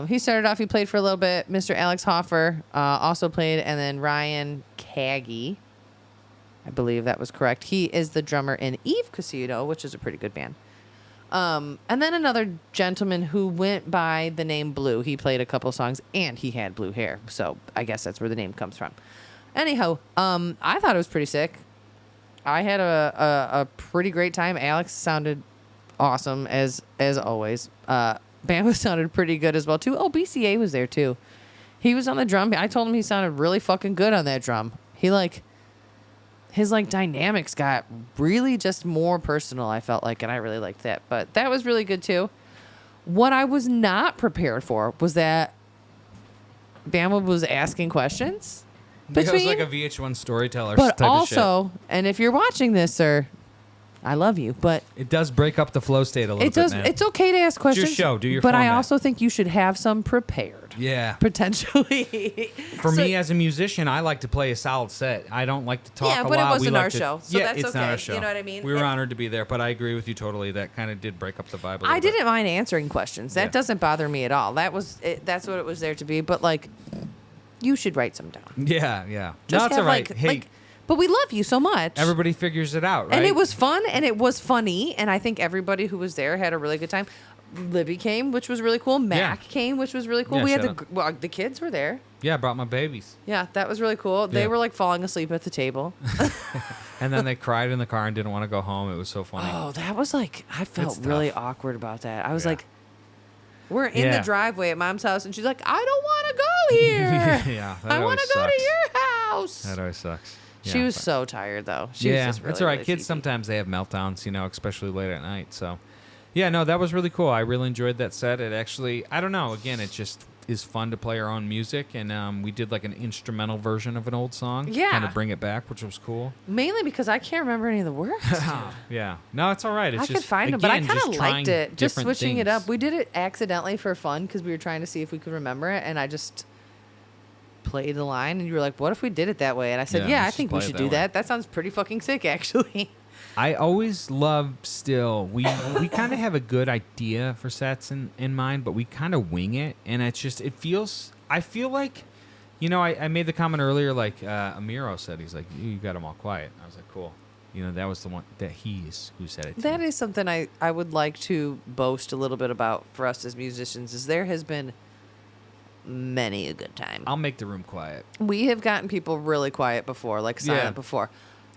he started off, he played for a little bit. Mr. Alex Hoffer also played, and then Ryan Kagi, I believe that was correct. He is the drummer in Eve Casino, which is a pretty good band. And then another gentleman who went by the name Blue. He played a couple songs, and he had blue hair. So I guess that's where the name comes from. Anyhow, I thought it was pretty sick. I had a pretty great time. Alex sounded awesome, as always. Bama sounded pretty good as well, too. Oh, BCA was there, too. He was on the drum. I told him he sounded really fucking good on that drum. His dynamics got really just more personal, I felt like, and I really liked that. But that was really good too. What I was not prepared for was that Bama was asking questions. It was like a VH1 storyteller But type of also, and if you're watching this, sir, I love you, but shit. It does break up the flow state a little it does. bit, man. It's okay to ask questions. show. Do your But I format. also think you should have some prepared, Yeah. potentially. For So- me as a musician, I like to play a solid set. I don't like to talk Yeah, a but it lot. wasn't we like our to, show, so yeah, that's it's not okay. our show. You know what I mean? We were And- honored to be there, but I agree with you totally. That kind of did break up the vibe a little I bit. didn't mind answering questions. That Yeah. doesn't bother me at all. That's what it was there to be. But you should write some down. Yeah, yeah. Just No, it's have, all right. Hey, but we love you so much. everybody figures it out, right? And it was fun, and it was funny, and I think everybody who was there had a really good time. Libby came, which was really cool. Mac came, which was really cool. Yeah, we had shout out. the kids were there. Yeah, I brought my babies. Yeah, that was really cool. They Yeah. were falling asleep at the table. And then they cried in the car and didn't want to go home. It was so funny. Oh, that was I felt It's really tough. awkward about that. I was Yeah. we're in Yeah. the driveway at Mom's house, and she's like, I don't want to go here. Yeah, that I want always to go to sucks. your house. That always sucks. She Yeah, was but- so tired, though. She was yeah, just really, it's all right. really Kids sleepy. sometimes they have meltdowns, especially late at night. So, yeah, no, that was really cool. I really enjoyed that set. It actually, I don't know. Again, it just is fun to play our own music, and we did an instrumental version of an old song. Yeah. kind of bring it back, which was cool. Mainly because I can't remember any of the words. dude. Yeah, no, it's all right. It's I just could find them, but I again, kind just of trying liked it. Just different switching it things. up. We did it accidentally for fun because we were trying to see if we could remember it, and I just played the line, and you were like, "What if we did it that way?" And I said, Yeah, "Yeah, I let's think just we play it should that do way." that. That sounds pretty fucking sick, actually." I always love still we kind of have a good idea for sets in mind, but we kind of wing it, and it's just it feels. I feel like, I made the comment earlier, Amiro said, he's like, you got them all quiet. I was like, cool. That was the one that he's who said it. To That me. is something I would like to boast a little bit about for us as musicians. Is there has been many a good time. I'll make the room quiet. We have gotten people really quiet before, silent Yeah. before.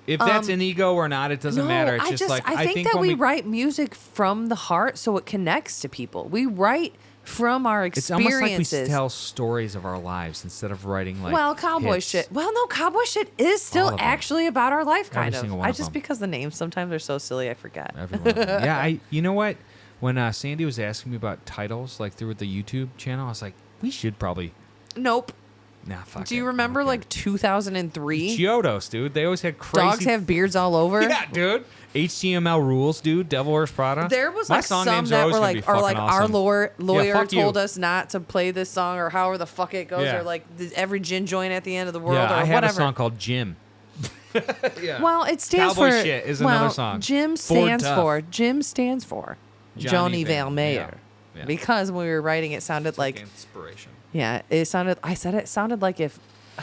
If that's an ego or not, it doesn't matter. It's I think that when we write music from the heart so it connects to people. We write from our It's experiences. almost like we tell stories of our lives instead of writing cowboy hits. shit. Well, no, cowboy shit is still All of them. actually about our life, Every kind single of. one I of just them. because the names sometimes are so silly, I forget. Everyone. Yeah, you know what? When Sandy was asking me about titles, through the YouTube channel, I was like, we should probably. Nope. Nah, fuck Do you it. remember I don't like 2003? Chiodos, dude. They always had crazy. Dogs have beards all over. Yeah, dude. HTML rules, dude. Devil Wears Prada. There was My like song some names that always were gonna be like, or like fucking our awesome. lawyer fuck you. told us not to play this song, or however the fuck it goes, Yeah. or like every gin joint at the end of the world, Yeah, or I have whatever. a song called Jim. Yeah. Well, it stands Cowboy for Shit is another well, song. Jim Ford stands Tough. for Johnny Vale Mayer. Yeah. Yeah. Because when we were writing, it sounded like inspiration. yeah, it sounded. I said it sounded like if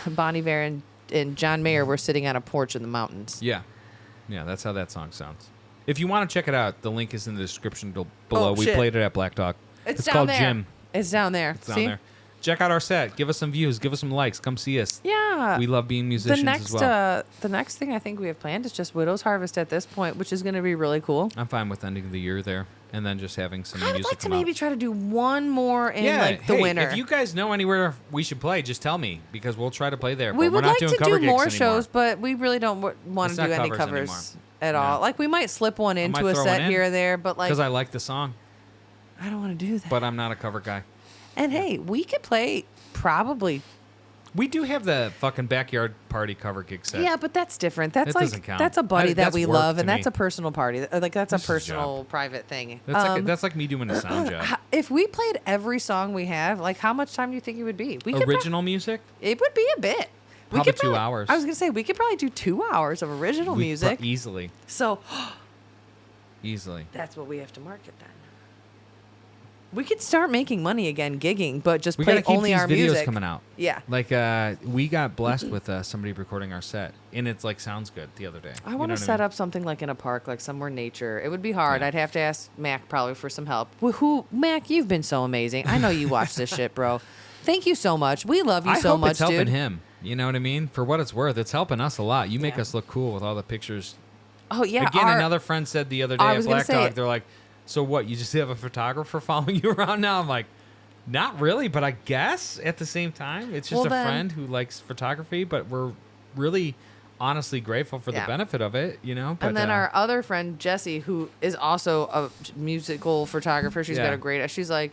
Bon Iver and John Mayer were sitting on a porch in the mountains. Yeah. Yeah, that's how that song sounds. If you want to check it out, the link is in the description below. We shit. played it at Black Dog. It's called down there. Jim. It's down there. It's See? down there. Check out our set. Give us some views. Give us some likes. Come see us. Yeah. We love being musicians as well. The next thing I think we have planned is just Widow's Harvest at this point, which is going to be really cool. I'm fine with ending the year there and then just having some I would music like to come out. maybe try to do one more in Yeah, like the hey, winter. if you guys know anywhere we should play, just tell me because we'll try to play there. We but would we're not like doing to cover do gigs more anymore. shows, but we really don't want It's to do not any covers covers anymore. at No. all. Like we might slip one I into might a throw set one in here or there, but like because I like the song, I don't want to do that. but I'm not a cover guy. And hey, we could play probably. We do have the fucking backyard party cover gig set. Yeah, but that's different. That's That doesn't like count. that's a buddy that That's we work love, to and that's me. a personal party. Like that's This a is a personal, job. private thing. That's like me doing a sound job. If we played every song we have, like how much time do you think it would be? We could Original music? it would be a bit. We Probably could 2 hours. I was gonna say we could probably do 2 hours of original music. Easily. So Easily. that's what we have to market then. We could start making money again, gigging, but just We play gotta keep only these our videos music. coming out. Yeah. Like we got blessed with somebody recording our set, and it's like sounds good the other day. I want to set up something like in a park, like somewhere nature. It would be hard. Yeah. I'd have to ask Mac probably for some help. Mac, you've been so amazing. I know you watch this shit, bro. Thank you so much. We love you I so hope much, it's helping dude. him. You know what I mean? For what it's worth, it's helping us a lot. You make Yeah. us look cool with all the pictures. Oh yeah. Again, another friend said the other day I at was gonna Black say Dog, it. they're like, "So what? You just have a photographer following you around now?" I'm like, "Not really, but I guess at the same time, it's just Well, a then- friend who likes photography, but we're really." Honestly, grateful for the Yeah. benefit of it, you know. But, And then our other friend Jessie, who is also a musical photographer, she's got Yeah. a great. She's like,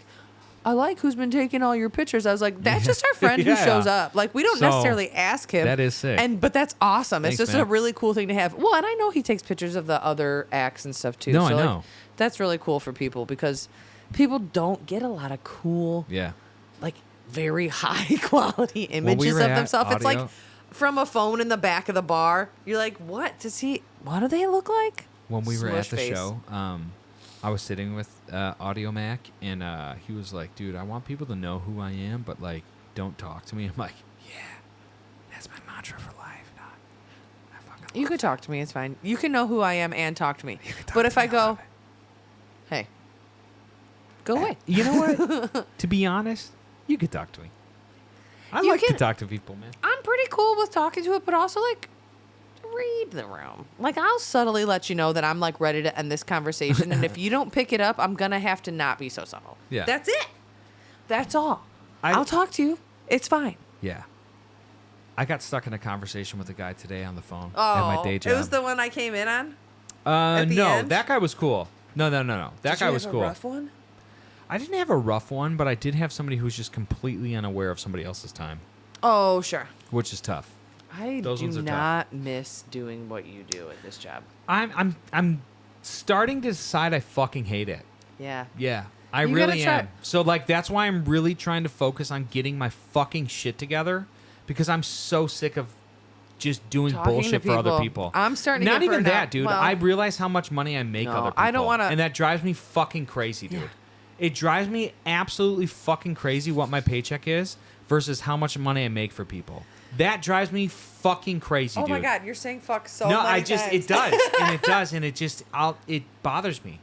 I like who's been taking all your pictures. I was like, that's just our friend Yeah. who shows up. Like we don't So, necessarily ask him. that is sick. But that's awesome. Thanks, it's just man. a really cool thing to have. Well, and I know he takes pictures of the other acts and stuff too. No, so I like, know. that's really cool for people because people don't get a lot of cool, yeah, like very high quality images were of at themselves. It's like Audio- from a phone in the back of the bar. You're like, what does he? What do they look like? when we were at Smush the face. show, I was sitting with Audio Mac, and he was like, "Dude, I want people to know who I am, but like, don't talk to me." I'm like, "Yeah, that's my mantra for life, dog. I fucking You love could talk to me. It's fine. You can know who I am and talk to me. You can talk But to if me, I I go, love hey, go away. You know what? To be honest, you could talk to me. I You like to can- talk to people, man. I'm pretty cool with talking to it, but also like read the room. Like I'll subtly let you know that I'm like ready to end this conversation, and if you don't pick it up, I'm gonna have to not be so subtle. Yeah. That's it. That's all. I- I'll talk to you. It's fine. Yeah. I got stuck in a conversation with a guy today on the phone Oh, at my day job. it was the one I came in on. at the no, end? that guy was cool. No. That guy was cool. Rough one. I didn't have a rough one, but I did have somebody who was just completely unaware of somebody else's time, Oh, sure. which is tough. I Those ones do are tough. not miss doing what you do at this job. I'm starting to decide I fucking hate it. Yeah. Yeah, I You gotta really try- am. So like that's why I'm really trying to focus on getting my fucking shit together because I'm so sick of just doing Talking to bullshit for other people. people. I'm starting to Not get even burned that, out. dude. Well- I realize how much money I make No, other people. I don't wanna- and that drives me fucking crazy, dude. Yeah. It drives me absolutely fucking crazy what my paycheck is versus how much money I make for people. That drives me fucking crazy, Oh dude. my God, you're saying fuck so No, many I just times. it does, and it does, and it bothers me.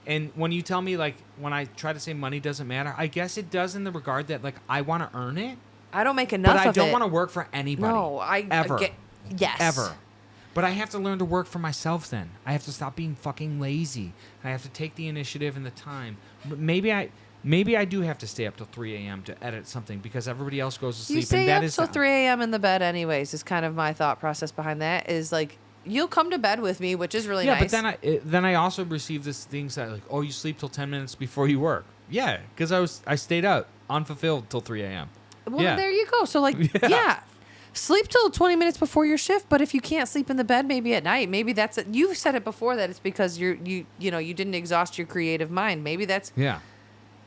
And when you tell me like when I try to say money doesn't matter, I guess it does in the regard that like I want to earn it, I don't make enough but I of don't it. want to work for anybody. No, I ever get yes. ever. But I have to learn to work for myself. Then I have to stop being fucking lazy. I have to take the initiative and the time. But maybe I do have to stay up till 3 a.m. to edit something because everybody else goes to sleep. You stay and that up is till 3 a.m. in the bed anyways is kind of my thought process behind that is like you'll come to bed with me, which is really yeah, nice. but then I also receive this things that like, oh, you sleep till 10 minutes before you work. Yeah, because I stayed up unfulfilled till 3 a.m. Well, Yeah. there you go. So, like, yeah. Sleep till 20 minutes before your shift, but if you can't sleep in the bed, maybe at night, maybe that's it. You've said it before that it's because you didn't exhaust your creative mind. Maybe that's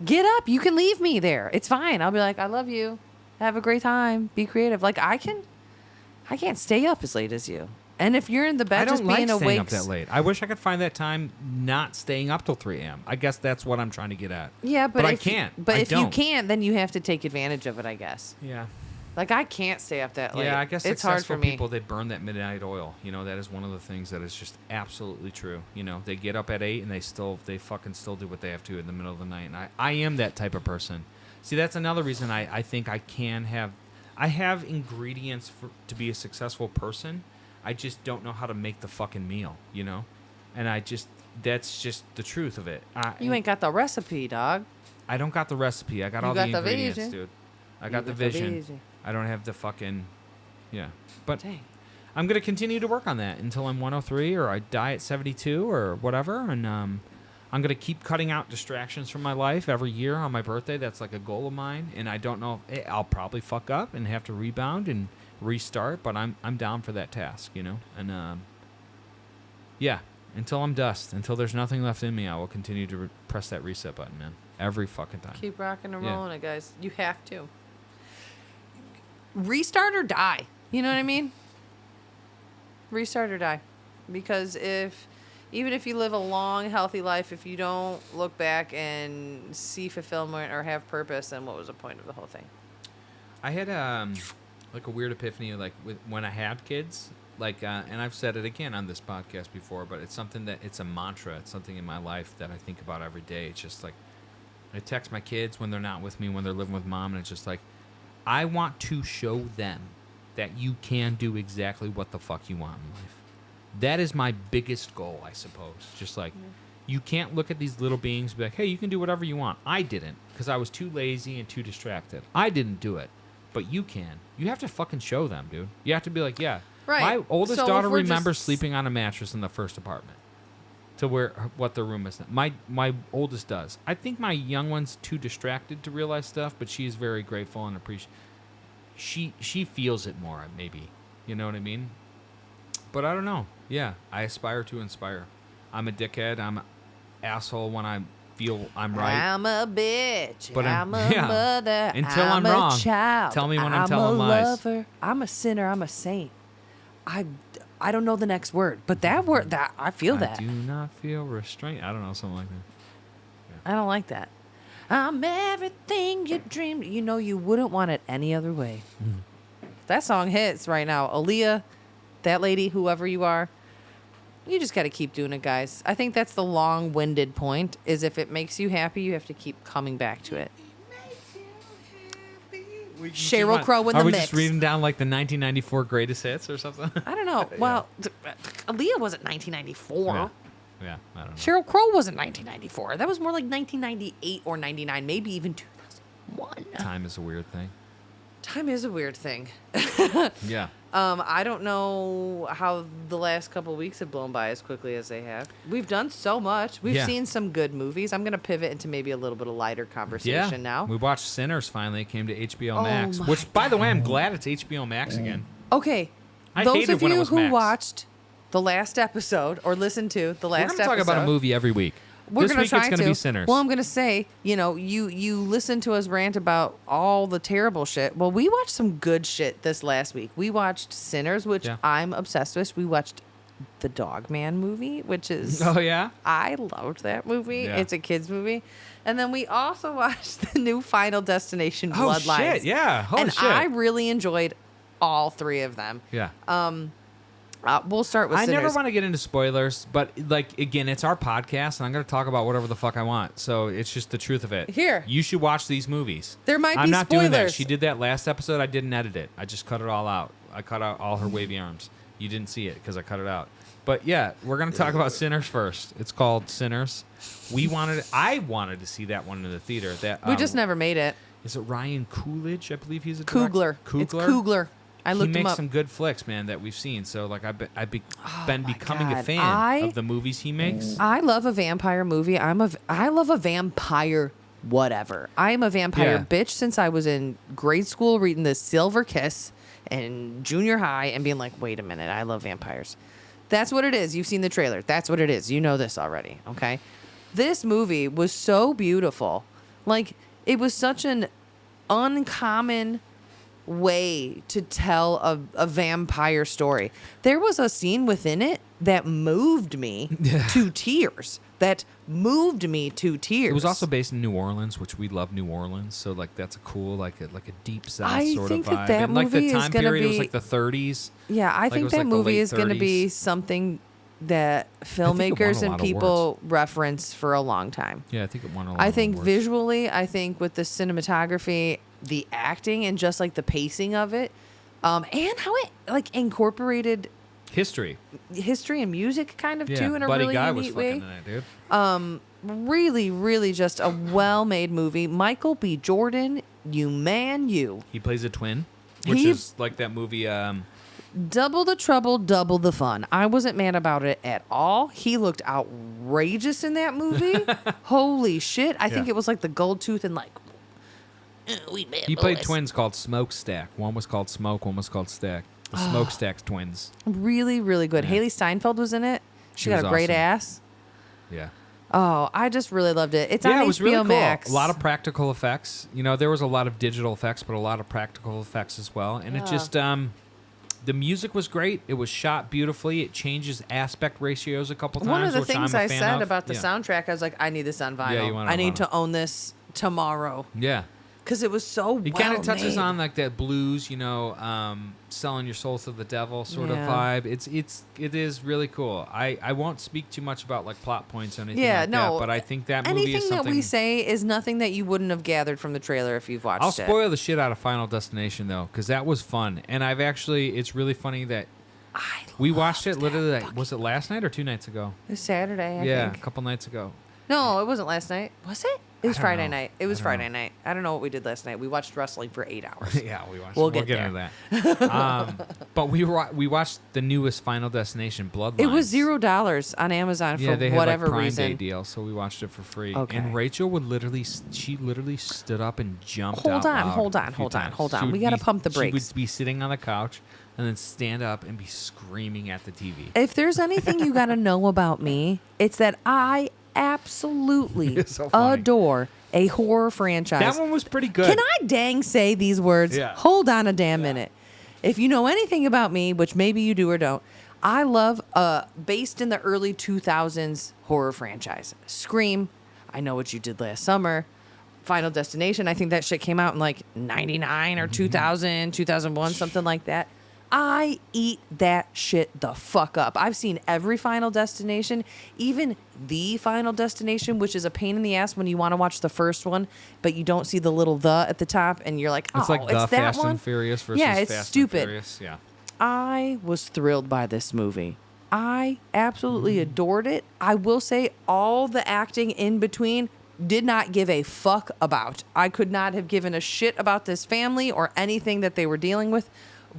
get up. You can leave me there. It's fine. I'll be like, I love you. Have a great time. Be creative. Like I can't stay up as late as you. And if you're in the bed, I don't just like being staying awake up that late. I wish I could find that time not staying up till 3 a.m. I guess that's what I'm trying to get at. Yeah, but I can't. But if you don't. can't, then you have to take advantage of it, I guess. Yeah. Like I can't stay up that late. Yeah, I guess it's hard for successful me. people, they burn that midnight oil. That is one of the things that is just absolutely true. They get up at 8 and they fucking still do what they have to in the middle of the night. And I am that type of person. See, that's another reason I think I have ingredients to be a successful person. I just don't know how to make the fucking meal, And that's just the truth of it. You ain't got the recipe, dog. I don't got the recipe. I got all the ingredients, dude. I got the vision. I don't have the fucking, But dang. I'm going to continue to work on that until I'm 103 or I die at 72 or whatever. And I'm going to keep cutting out distractions from my life every year on my birthday. That's like a goal of mine. And I don't know, I'll probably fuck up and have to rebound and restart, but I'm down for that task, And until I'm dust, until there's nothing left in me, I will continue to press that reset button, man. Every fucking time. Keep rocking and rolling it, guys. You have to. Restart or die. You know what I mean? Restart or die. Because even if you live a long, healthy life, if you don't look back and see fulfillment or have purpose, then what was the point of the whole thing? I had like a weird epiphany, like when I had kids, and I've said it again on this podcast before, but it's something it's a mantra. It's something in my life that I think about every day. It's just like, I text my kids when they're not with me, when they're living with mom, and it's just like, I want to show them that you can do exactly what the fuck you want in life. That is my biggest goal, I suppose. Just like, you can't look at these little beings and be like, hey, you can do whatever you want. I didn't, because I was too lazy and too distracted. I didn't do it. But you can. You have to fucking show them, dude. You have to be like, yeah. Right. My oldest So daughter if we're remembers just- sleeping on a mattress in the first apartment to what the room is. My oldest does. I think my young one's too distracted to realize stuff, but she's very grateful and appreciative. She feels it more, maybe. You know what I mean? But I don't know. Yeah, I aspire to inspire. I'm a dickhead. I'm an asshole when I feel I'm right. I'm a bitch. But I'm a yeah. mother. Until I'm I'm a wrong. child. Tell me when I'm telling a lies. Lover. I'm a sinner. I'm a saint. I don't know the next word, but that word, that I feel that. I do not feel restraint. I don't know, something like that. I don't like that. I'm everything you dreamed. You wouldn't want it any other way. That song hits right now. Aaliyah, that lady, whoever you are, you just got to keep doing it, guys. I think that's the long-winded point, is if it makes you happy, you have to keep coming back to it. Sheryl Crow in the mix. Are we mix. just reading down like the 1994 greatest hits or something? I don't know. Well, Aaliyah wasn't 1994. Yeah, I don't know. Sheryl Crow wasn't 1994. That was more like 1998 or 99, maybe even 2001. Time is a weird thing. Time is a weird thing. Yeah. I don't know how the last couple of weeks have blown by as quickly as they have. We've done so much. We've seen some good movies. I'm going to pivot into maybe a little bit of lighter conversation now. We watched Sinners finally. It came to HBO Max. my Which, by the way, I'm glad it's HBO Max again. Okay. I Those hated of when it you was who Max. watched the last episode or listened to the last We're going to talk about a movie every week. We're This gonna week try it's going to be Sinners. Well, I'm going to say, you listen to us rant about all the terrible shit. Well, we watched some good shit this last week. We watched Sinners, which I'm obsessed with. We watched the Dogman movie, which is... Oh, yeah? I loved that movie. Yeah. It's a kid's movie. And then we also watched the new Final Destination, Bloodlines. Oh, shit, yeah. Holy and shit. I really enjoyed all three of them. Yeah. We'll start with I Sinners. never want to get into spoilers, but again, it's our podcast, and I'm going to talk about whatever the fuck I want. So it's just the truth of it. Here. You should watch these movies. There might I'm be not doing that. spoilers. She did that last episode. I didn't edit it. I just cut it all out. I cut out all her wavy arms. You didn't see it because I cut it out. But yeah, we're going to talk about Sinners first. It's called Sinners. I wanted to see that one in the theater. We just never made it. Is it Ryan Coolidge? I believe he's a Coogler. director. It's Coogler. I looked he him makes up. some good flicks, man, that we've seen. So like I've been my becoming a God. fan of the movies he makes. I love a vampire movie. I love a vampire whatever. I am a vampire Yeah. bitch since I was in grade school reading The Silver Kiss and junior high and being like, wait a minute, I love vampires. That's what it is. You've seen the trailer. That's what it is. You know this already, okay? This movie was so beautiful. Like, it was such an uncommon way to tell a vampire story. There was a scene within it that moved me to tears. It was also based in New Orleans, which we love New Orleans. So like that's a cool like a deep south I sort think of vibe. that And like movie the is time gonna period it was be- like the 30s. Yeah, I Like, it think was that like the movie late is going to be 30s. something that think it won a filmmakers lot and of people reference for a long time. Yeah, I think it won a lot. I of think awards. visually, I think with the cinematography, the acting, and just like the pacing of it, and how it like incorporated history. history and music kind of Yeah, too in a Buddy really Guy was neat fucking way. in it, dude. Really, really just a well-made movie. Michael B. Jordan, you. He plays a twin, which He- is like that movie. Double the trouble, double the fun. I wasn't mad about it at all. He looked outrageous in that movie. Holy shit. I think Yeah. it was like the gold tooth and like, we bad He played boys." twins called Smokestack. One was called Smoke. One was called Stack. The Smokestack twins. Really, really good. Yeah. Haley Steinfeld was in it. She She got was a great awesome. ass. Yeah. Oh, I just really loved it. It's on Yeah, it was HBO really cool. Max. A lot of practical effects. You know, there was a lot of digital effects, but a lot of practical effects as well. And it Yeah. just, the music was great. It was shot beautifully. It changes aspect ratios a couple times. One of the which things I'm a I fan said of. about the Yeah. soundtrack, I was like, I need this on vinyl. you want it I on need vinyl. to own this tomorrow Yeah. because it was so It well kind of touches made. on like that blues, you know, selling your soul to the devil sort of Yeah. vibe. It is really cool. I won't speak too much about like plot points or anything Yeah, like no. that, but I think that movie Anything is that something. we say is nothing that you wouldn't have gathered from the trailer if you've watched I'll it. spoil the shit out of Final Destination though, because that was fun, and I've actually it's really funny that we watched it literally. Like, was it last night or 2 nights ago? It was Saturday, I Yeah, a think. couple nights ago. No, it wasn't last night. Was it? It was I don't Friday know. night. It was I don't Friday know. night. I don't know what we did last night. We watched wrestling for 8 hours. Yeah, we watched. We'll We'll get get into that. But we watched the newest Final Destination, Bloodlines. It was $0 on Amazon for Yeah, they had whatever like Prime reason. Day deal, so we watched it for free. Okay. And Rachel would literally stood up and jumped Hold out on, loud hold a on, few hold on, times. hold on. She would We gotta pump the She brakes. would be sitting on the couch and then stand up and be screaming at the TV. If there's anything you got to know about me, it's that I absolutely It's so funny. adore a horror franchise. That one was pretty good. Can I dang say these words? Yeah. Hold on a damn minute. If you know anything about me, which maybe you do or don't, I love based in the early 2000s horror franchise. Scream, I Know What You Did Last Summer, Final Destination. I think that shit came out in like 99 or 2000, 2001, something like that. I eat that shit the fuck up. I've seen every Final Destination, even the Final Destination, which is a pain in the ass when you want to watch the first one, but you don't see the little "the" at the top, and you're like, "Oh, It's like the that Fast one." and Furious versus Yeah, it's Fast stupid. and Furious. Yeah. I was thrilled by this movie. I absolutely adored it. I will say all the acting in between did not give a fuck about. I could not have given a shit about this family or anything that they were dealing with,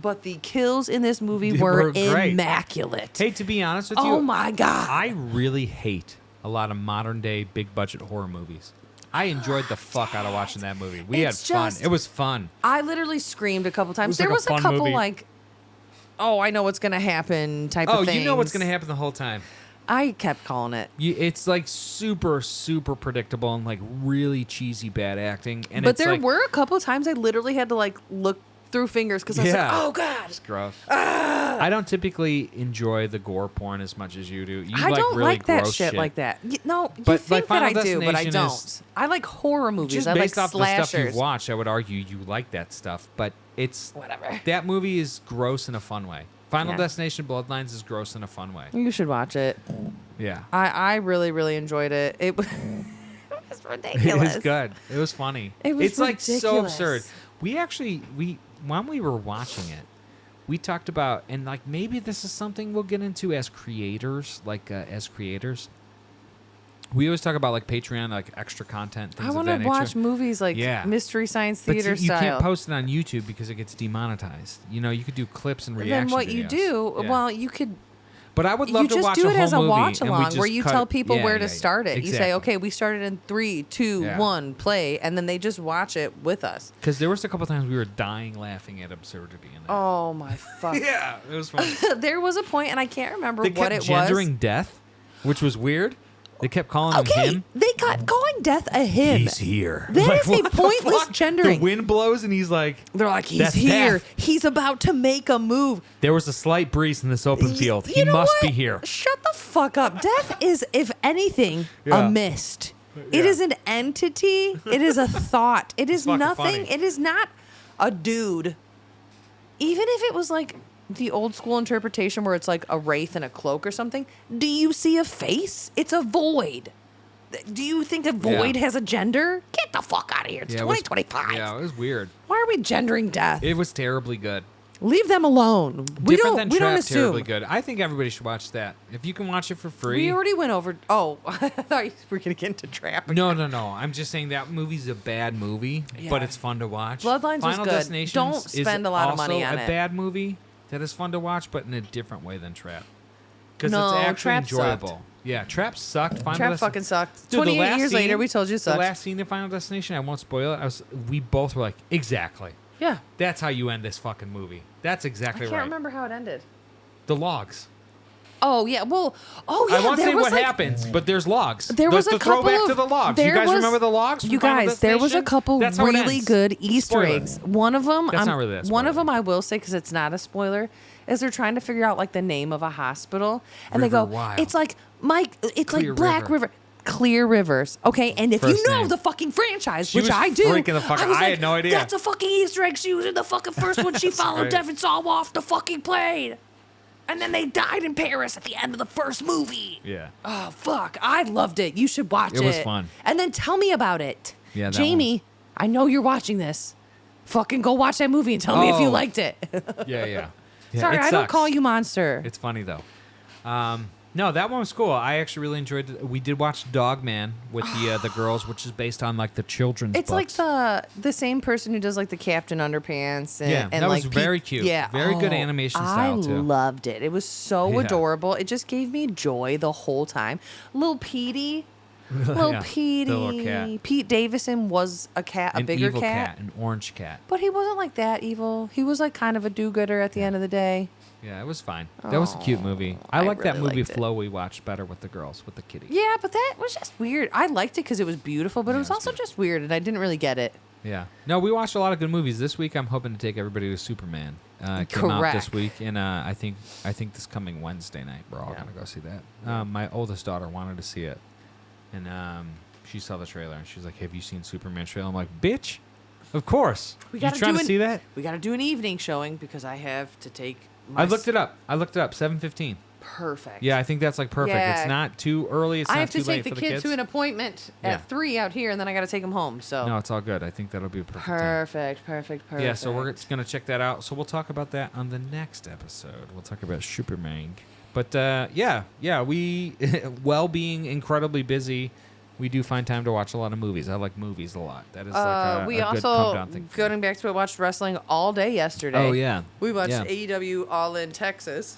but the kills in this movie They were were great. immaculate. Hey, to be honest with you, Oh my God. I really hate a lot of modern day big budget horror movies. I enjoyed the fuck out of watching that movie. We It's had fun. just- It was fun. I literally screamed a couple times. was There like a was a fun couple movie. like, oh, I know what's going to happen type Oh, of things. you know what's going to happen the whole time. I kept calling it. It's like super, super predictable and like really cheesy bad acting. And But it's there like, were a couple of times I literally had to like look through fingers because I was like, Yeah. oh God. It's gross. I don't typically enjoy the gore porn as much as you do. You I don't really like that gross shit like that. No, you But, think like, that I Final do, but I Destination don't. is- I like horror movies. Just I like based off the stuff slashers. you've watched, I would argue you like that stuff. But it's Whatever. that movie is gross in a fun way. Final Yeah. Destination Bloodlines is gross in a fun way. You should watch it. Yeah. I really, really enjoyed it. It was, it was It ridiculous. was good. It was funny. It was it's like so ridiculous. absurd. We actually when we were watching it, we talked about and like maybe this is something we'll get into as creators, as creators. We always talk about like Patreon, like extra content, things I of want that to nature. watch movies like Yeah. Mystery Science But Theater see, you style. can't post it on YouTube because it gets demonetized. You know, you could do clips and reaction then what you videos. do, Yeah. well, you could. But I would love You to just watch do a it whole as a movie watch and we along just where you cut tell it. people Yeah, where yeah, to yeah. start it. You say, Exactly. okay, we started in 3, 2, Yeah. 1, play, and then they just watch it with us. Because there was a couple times we were dying laughing at absurdity in that. Oh my fuck. Yeah, it was fun. There was a point, and I can't remember They what kept it gendering was. death, which was weird. They kept calling Okay, him him. they got calling death a him. He's here. That is a what the pointless fuck? gendering. The wind blows and he's like, They're like, he's "That's here. death." He's about to make a move. There was a slight breeze in this open field. You He know must what? be here. Shut the fuck up. Death is, if anything, Yeah. a mist. It Yeah. is an entity. It is a thought. It is fucking nothing. funny. It is not a dude. Even if it was like the old school interpretation where it's like a wraith in a cloak or something, do you see a face? It's a void. Do you think a void has a gender? Get the fuck out of here. It's Yeah, it was- 2025. Yeah, it was weird. Why are we gendering death? It was terribly good. Leave them alone. We Different don't than Trap, assume. terribly good. I think everybody should watch that. If you can watch it for free. We already went over. Oh, I thought you were going to get into Trap. No. I'm just saying that movie's a bad movie, Yeah. but it's fun to watch. Bloodlines was Final good. Destination Don't is spend a lot of money also on a it. bad movie that is fun to watch, but in a different way than Trap. Because No, it's actually Trap enjoyable. sucked. Yeah, Trap sucked. Final Trap Desti- fucking sucked. Dude, the 28 last years scene- later, we told you it sucked. The last scene of Final Destination, I won't spoil it. We both were like, exactly. Yeah. That's how you end this fucking movie. That's I exactly can't right. remember how it ended. The logs. Oh, yeah. Well, oh, yeah. I won't there say was what like, happens, but there's logs. There was the a couple throwback of, to the logs. You there guys was- remember the logs? You from Final guys, there was a Destination? couple That's how it really ends. good Easter Spoiler. eggs. One of them, That's not really a one of spoiler. them I will say because it's not a spoiler, is they're trying to figure out like the name of a hospital, and they River go, Wild. it's like Mike, it's Clear like Black River. River. Clear Rivers, okay, and if First you know name. the fucking franchise, She which was I do, freaking the fuck out. was I had no idea. That's a fucking Easter egg. She was in the fucking first one. She followed great. Devin Sawa off the fucking plane, and then they died in Paris at the end of the first movie. Yeah. Oh fuck! I loved it. You should watch it. It was fun. And then tell me about it. Yeah, that Jamie, I know you're watching this. Fucking go watch that movie and tell me if you Oh. liked it. Yeah. Sorry, it I don't sucks. call you monster. It's funny though. No, that one was cool. I actually really enjoyed it. We did watch Dogman with the girls, which is based on like the children's It's books. like the same person who does like the Captain Underpants. And, Yeah, and that like was very cute. Yeah, Very good animation style, I too. loved it. It was so Yeah. adorable. It just gave me joy the whole time. Little Petey. Little Yeah, Petey. the little cat. Pete Davison was a cat, a an bigger evil cat. an orange cat. But he wasn't like that evil. He was like kind of a do-gooder at the end of the day. Yeah, it was fine. That was a cute movie. I I like that really movie liked it. Flow we watched better with the girls, with the kitty. Yeah, but that was just weird. I liked it because it was beautiful, but Yeah, it was it was also good. just weird, and I didn't really get it. Yeah. No, we watched a lot of good movies this week. I'm hoping to take everybody to Superman. It came out this Correct. week, and I think this coming Wednesday night we're all Yeah. gonna go see that. My oldest daughter wanted to see it, and she saw the trailer and she's like, "Have you seen Superman trailer?" I'm like, "Bitch, of course." We You gotta trying do to an- see that? We got to do an evening showing because I have to take. My I looked it up. 7:15. Perfect. Yeah, I think that's like perfect. Yeah. It's not too early. It's I not have too to late take the for the kid kids. to an appointment Yeah. at 3 out here, and then I got to take him home. So No, it's all good. I think that'll be a perfect time. perfect. Yeah, so we're going to check that out. So we'll talk about that on the next episode. We'll talk about Superman. But we, while being incredibly busy, we do find time to watch a lot of movies. I like movies a lot. That is like we a good also come-down thing. for me. going back to it, watched wrestling all day yesterday. Oh, yeah. We watched Yeah. AEW All In Texas.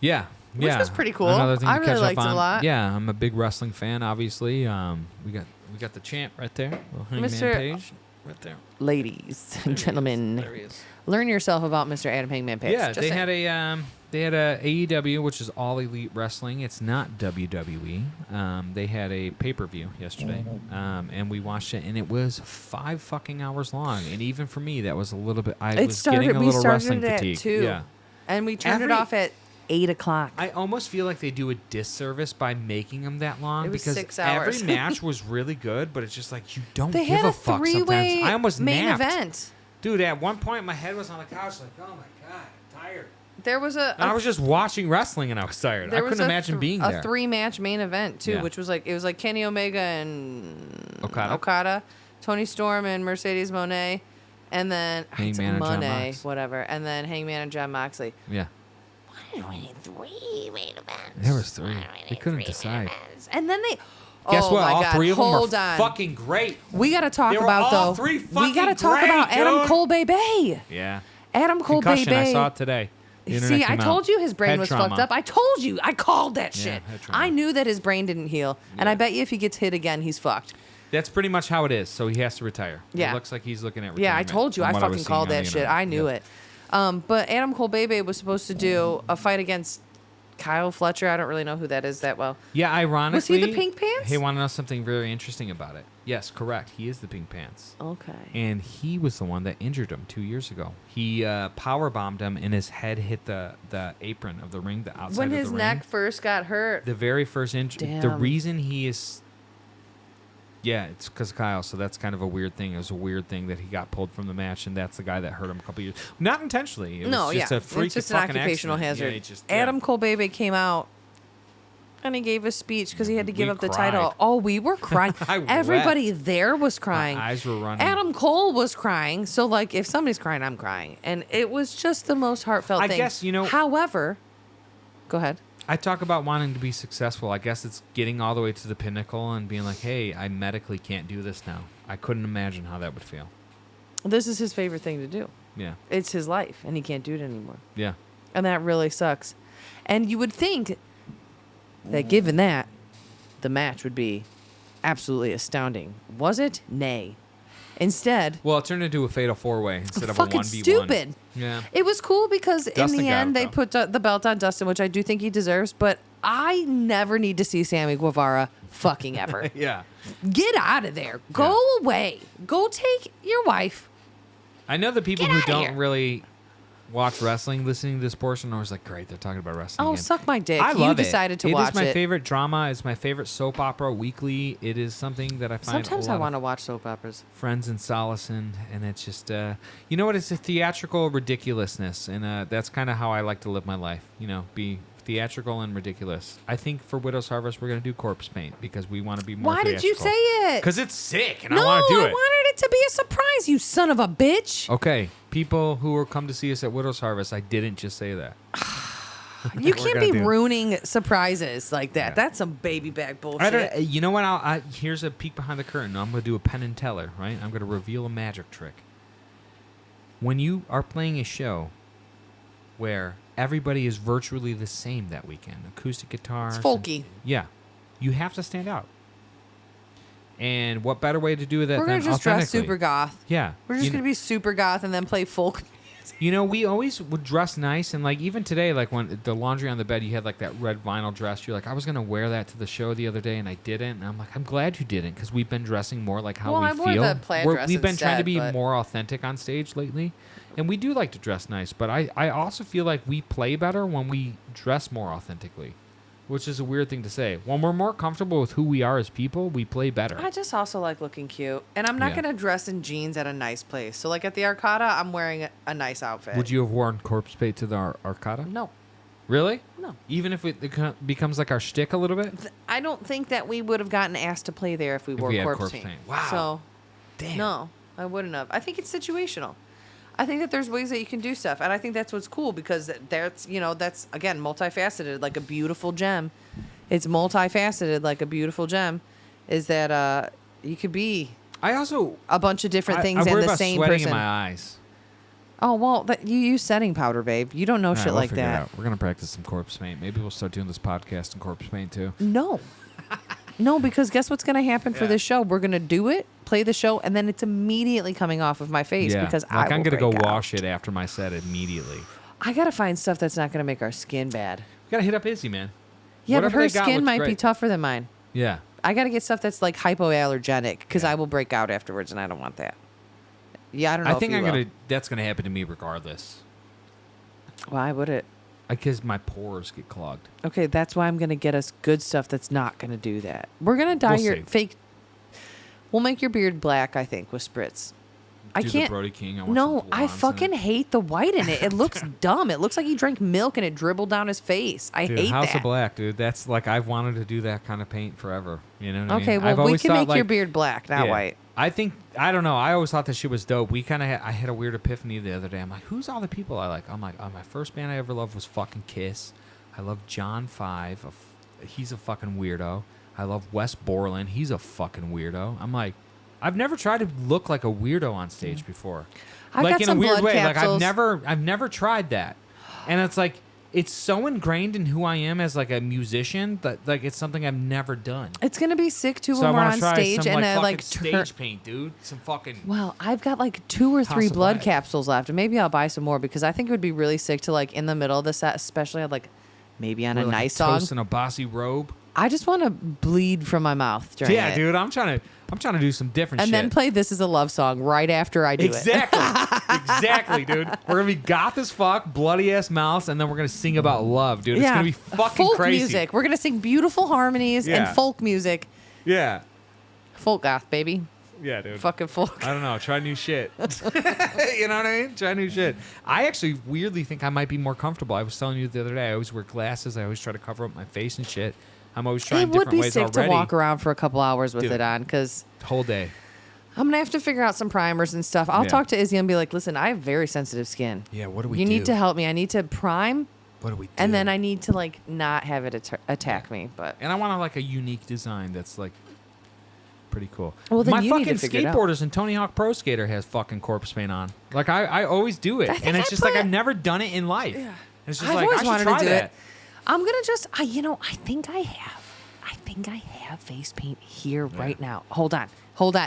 Yeah. Which yeah. was pretty cool. Another thing I to really catch liked up it a on. lot. Yeah, I'm a big wrestling fan, obviously. We got the champ right there. Little Hangman Mr. Page right there. Ladies and There he is. gentlemen, There he is. learn yourself about Mr. Adam Hangman Page. Yeah, Just they saying. had a AEW, which is All Elite Wrestling. It's not WWE. They had a pay-per-view yesterday, and we watched it, and it was 5 fucking hours long. And even for me, that was a little bit. I was getting a we little started wrestling it at fatigue. 2. Yeah, And we turned it Every- off at 8 o'clock. I almost feel like they do a disservice by making them that long It was because 6 hours. every match was really good, but it's just like you don't They give had a a fuck three-way sometimes. I almost main napped. event. Dude, at one point my head was on the couch like, oh my god, I'm tired. There was And I was just watching wrestling and I was tired. I there was couldn't imagine being there. a 3-match main event too, Yeah. which was like Kenny Omega and Okada. Tony Storm and Mercedes Moné, and then Hangman and John Moné, Mox. whatever, and then Hangman and John Moxley. Yeah. Why do we need 3 main events? There was 3. Why do we They need couldn't 3 decide. main events? And then they. Guess oh what? my All God. 3 of them Hold were on. fucking great. We got to talk They were about all though. 3 We got to fucking talk about great, Adam dude. Cole Bay. Yeah. Adam Cole Concussion, I Bay. saw it today. The internet See, I came out. told you his brain Head was trauma. fucked up. I told you. I called that Yeah, shit. head trauma. I knew that his brain didn't heal. And Yeah. I bet you if he gets hit again, he's fucked. That's pretty much how it is. So he has to retire. Yeah. It looks like he's looking at Yeah, retirement. I told you. from I what fucking was called seeing on that the shit. internet. I knew Yeah. it. But Adam Cole Bebe was supposed to do a fight against Kyle Fletcher. I don't really know who that is that well. Yeah, ironically. Was he the Pink Pants? Hey, want to know something very interesting about it? Yes, correct. He is the Pink Pants. Okay. And he was the one that injured him 2 years ago. He power bombed him, and his head hit the apron of the ring, the outside When of his the neck ring. first got hurt. The very first injury. The Damn. reason he is. Yeah, it's because Kyle, so that's kind of a weird thing. It was a weird thing that he got pulled from the match, and that's the guy that hurt him a couple years. Not intentionally. It No, was just yeah. a freak It's just an fucking occupational accident. hazard. Yeah, it just- yeah. Adam Cole Bebe came out and he gave a speech because he had to give We up the cried. title. Oh, we were crying. I wept. Everybody there was crying. My eyes were running. Adam Cole was crying. So, like, if somebody's crying, I'm crying. And it was just the most heartfelt I thing. guess, you know- However, go ahead. I talk about wanting to be successful. I guess it's getting all the way to the pinnacle and being like, hey, I medically can't do this now. I couldn't imagine how that would feel. This is his favorite thing to do. Yeah. It's his life, and he can't do it anymore. Yeah. And that really sucks. And you would think that given that, the match would be absolutely astounding. Was it? Nay. Instead, Well, it turned into a fatal four-way instead of a fucking 1v1. stupid. Yeah. It was cool because Dustin in the got end it, they though. put the belt on Dustin, which I do think he deserves. But I never need to see Sammy Guevara fucking ever. Yeah. Get out of there. Go away. Go take your wife. I know the people Get who outta don't here. really watch wrestling listening to this portion are always like, great, they're talking about wrestling Oh, again. suck my dick. I You love decided to it. watch It is my it. favorite drama. It's my favorite soap opera weekly. It is something that I find Sometimes a I lot want to of watch soap operas. friends and solace in, and it's just, you know what? It's a theatrical ridiculousness, and that's kind of how I like to live my life. You know, be theatrical and ridiculous. I think for Widow's Harvest, we're going to do corpse paint because we want to be more Why did you say it? Because it's sick, and No, I want to do it. wanted it to be a surprise, you son of a bitch. Okay, people who will come to see us at Widow's Harvest, I didn't just say that. You We're can't gonna be do. ruining surprises like that. Yeah. That's some baby bag I bullshit. don't, you know what? Here's a peek behind the curtain. I'm going to do a Penn and Teller, right? I'm going to reveal a magic trick. When you are playing a show where everybody is virtually the same that weekend, acoustic guitars. It's folky. Yeah. You have to stand out. And what better way to do that We're than going to just dress authentically? super goth. Yeah. We're just You going to be super goth and then play folk. You know, we always would dress nice, and like even today, like when the laundry on the bed, you had like that red vinyl dress. You're like, I was gonna wear that to the show the other day, and I didn't. And I'm like, I'm glad you didn't, because we've been dressing more like how Well, we I wore feel. the plaid dress We've been trying to instead, be but- more authentic on stage lately, and we do like to dress nice. But I also feel like we play better when we dress more authentically, which is a weird thing to say. When we're more comfortable with who we are as people, we play better. I just also like looking cute. And I'm not Yeah. going to dress in jeans at a nice place. So, like at the Arcada, I'm wearing a nice outfit. Would you have worn corpse paint to the Arcada? No. Really? No. Even if it becomes like our shtick a little bit? I don't think that we would have gotten asked to play there if we wore we had corpse corpse paint. paint. Wow. So, Damn. no, I wouldn't have. I think it's situational. I think that there's ways that you can do stuff. And I think that's what's cool because that's, that's, again, multifaceted, like a beautiful gem. It's multifaceted like a beautiful gem. Is that you could be I also a bunch of different things I and worry the about same sweating person. in my eyes. Oh, well, you use setting powder, babe. You don't know All right, shit we'll like figure it that. out. We're gonna practice some corpse paint. Maybe we'll start doing this podcast in corpse paint too. No. No, because guess what's going to happen for Yeah. this show? We're going to do it, play the show, and then it's immediately coming off of my face because like I I'm will gonna go break out. wash it after my set immediately. I got to find stuff that's not going to make our skin bad. We gotta hit up Izzy, man. Yeah, Whatever but her they got skin looks might be great. tougher than mine. Yeah. I got to get stuff that's like hypoallergenic because Yeah. I will break out afterwards, and I don't want that. Yeah, I don't know. I if think you I'm will. gonna. That's gonna happen to me regardless. Why would it? Because my pores get clogged. Okay, that's why I'm going to get us good stuff that's not going to do that. We're going to dye We'll your see. fake. We'll make your beard black, I think, with spritz. I Do can't. the Brody King. I want No, some I blondes in fucking it. hate the white in it. It looks dumb. It looks like he drank milk and it dribbled down his face. I Dude, hate House that. of Black, dude. That's like I've wanted to do that kind of paint forever. You know what I mean? Okay, I've well, we always can thought, make your like, beard black, not yeah. white. I don't know. I always thought that shit was dope. We kind of I had a weird epiphany the other day. I'm like, who's all the people I like? I'm like, oh, my first band I ever loved was fucking Kiss. I love John Five. He's a fucking weirdo. I love Wes Borland. He's a fucking weirdo. I'm like, I've never tried to look like a weirdo on stage before. I've like got in some a weird blood way. capsules. Like I've never tried that. And it's like, it's so ingrained in who I am as like a musician that like it's something I've never done. It's gonna be sick too So when I we're want on to try stage some and like fucking like stage paint, dude. Some fucking. Well, I've got like 2 or 3 House of blood Black. capsules left, and maybe I'll buy some more because I think it would be really sick to like in the middle of the set, especially on like maybe on a like nice a song. toast and a bossy robe. I just want to bleed from my mouth during Yeah, it. dude. I'm trying to do some different And shit. then play "This Is a Love Song" right after I do it. Exactly. Exactly, dude. We're gonna be goth as fuck, bloody ass mouths, and then we're gonna sing about love, dude. It's gonna be fucking folk crazy. music. We're gonna sing beautiful harmonies Yeah. and folk music. Yeah. Folk goth, baby. Yeah, dude. Fucking folk. I don't know. Try new shit. You know what I mean? Try new shit. I actually weirdly think I might be more comfortable. I was telling you the other day, I always wear glasses. I always try to cover up my face and shit. I'm always trying It would different be ways sick already. to walk around for a couple hours with Dude. it on because Whole day. I'm gonna have to figure out some primers and stuff. I'll Yeah. talk to Izzy and be like, "Listen, I have very sensitive skin. Yeah, what do we You do? need to help me. I need to prime, What do we do? and then I need to like not have it attack me." But And I want like a unique design that's like pretty cool. Well, then my you need fucking to figure it out. skateboarders and Tony Hawk Pro Skater has fucking corpse paint on. Like I always do it, think and it's I just like put- I've never done it in life. And it's just I've like always I should wanted try to do that. it. I'm gonna just, I think I have. I think I have face paint here right now. Hold on.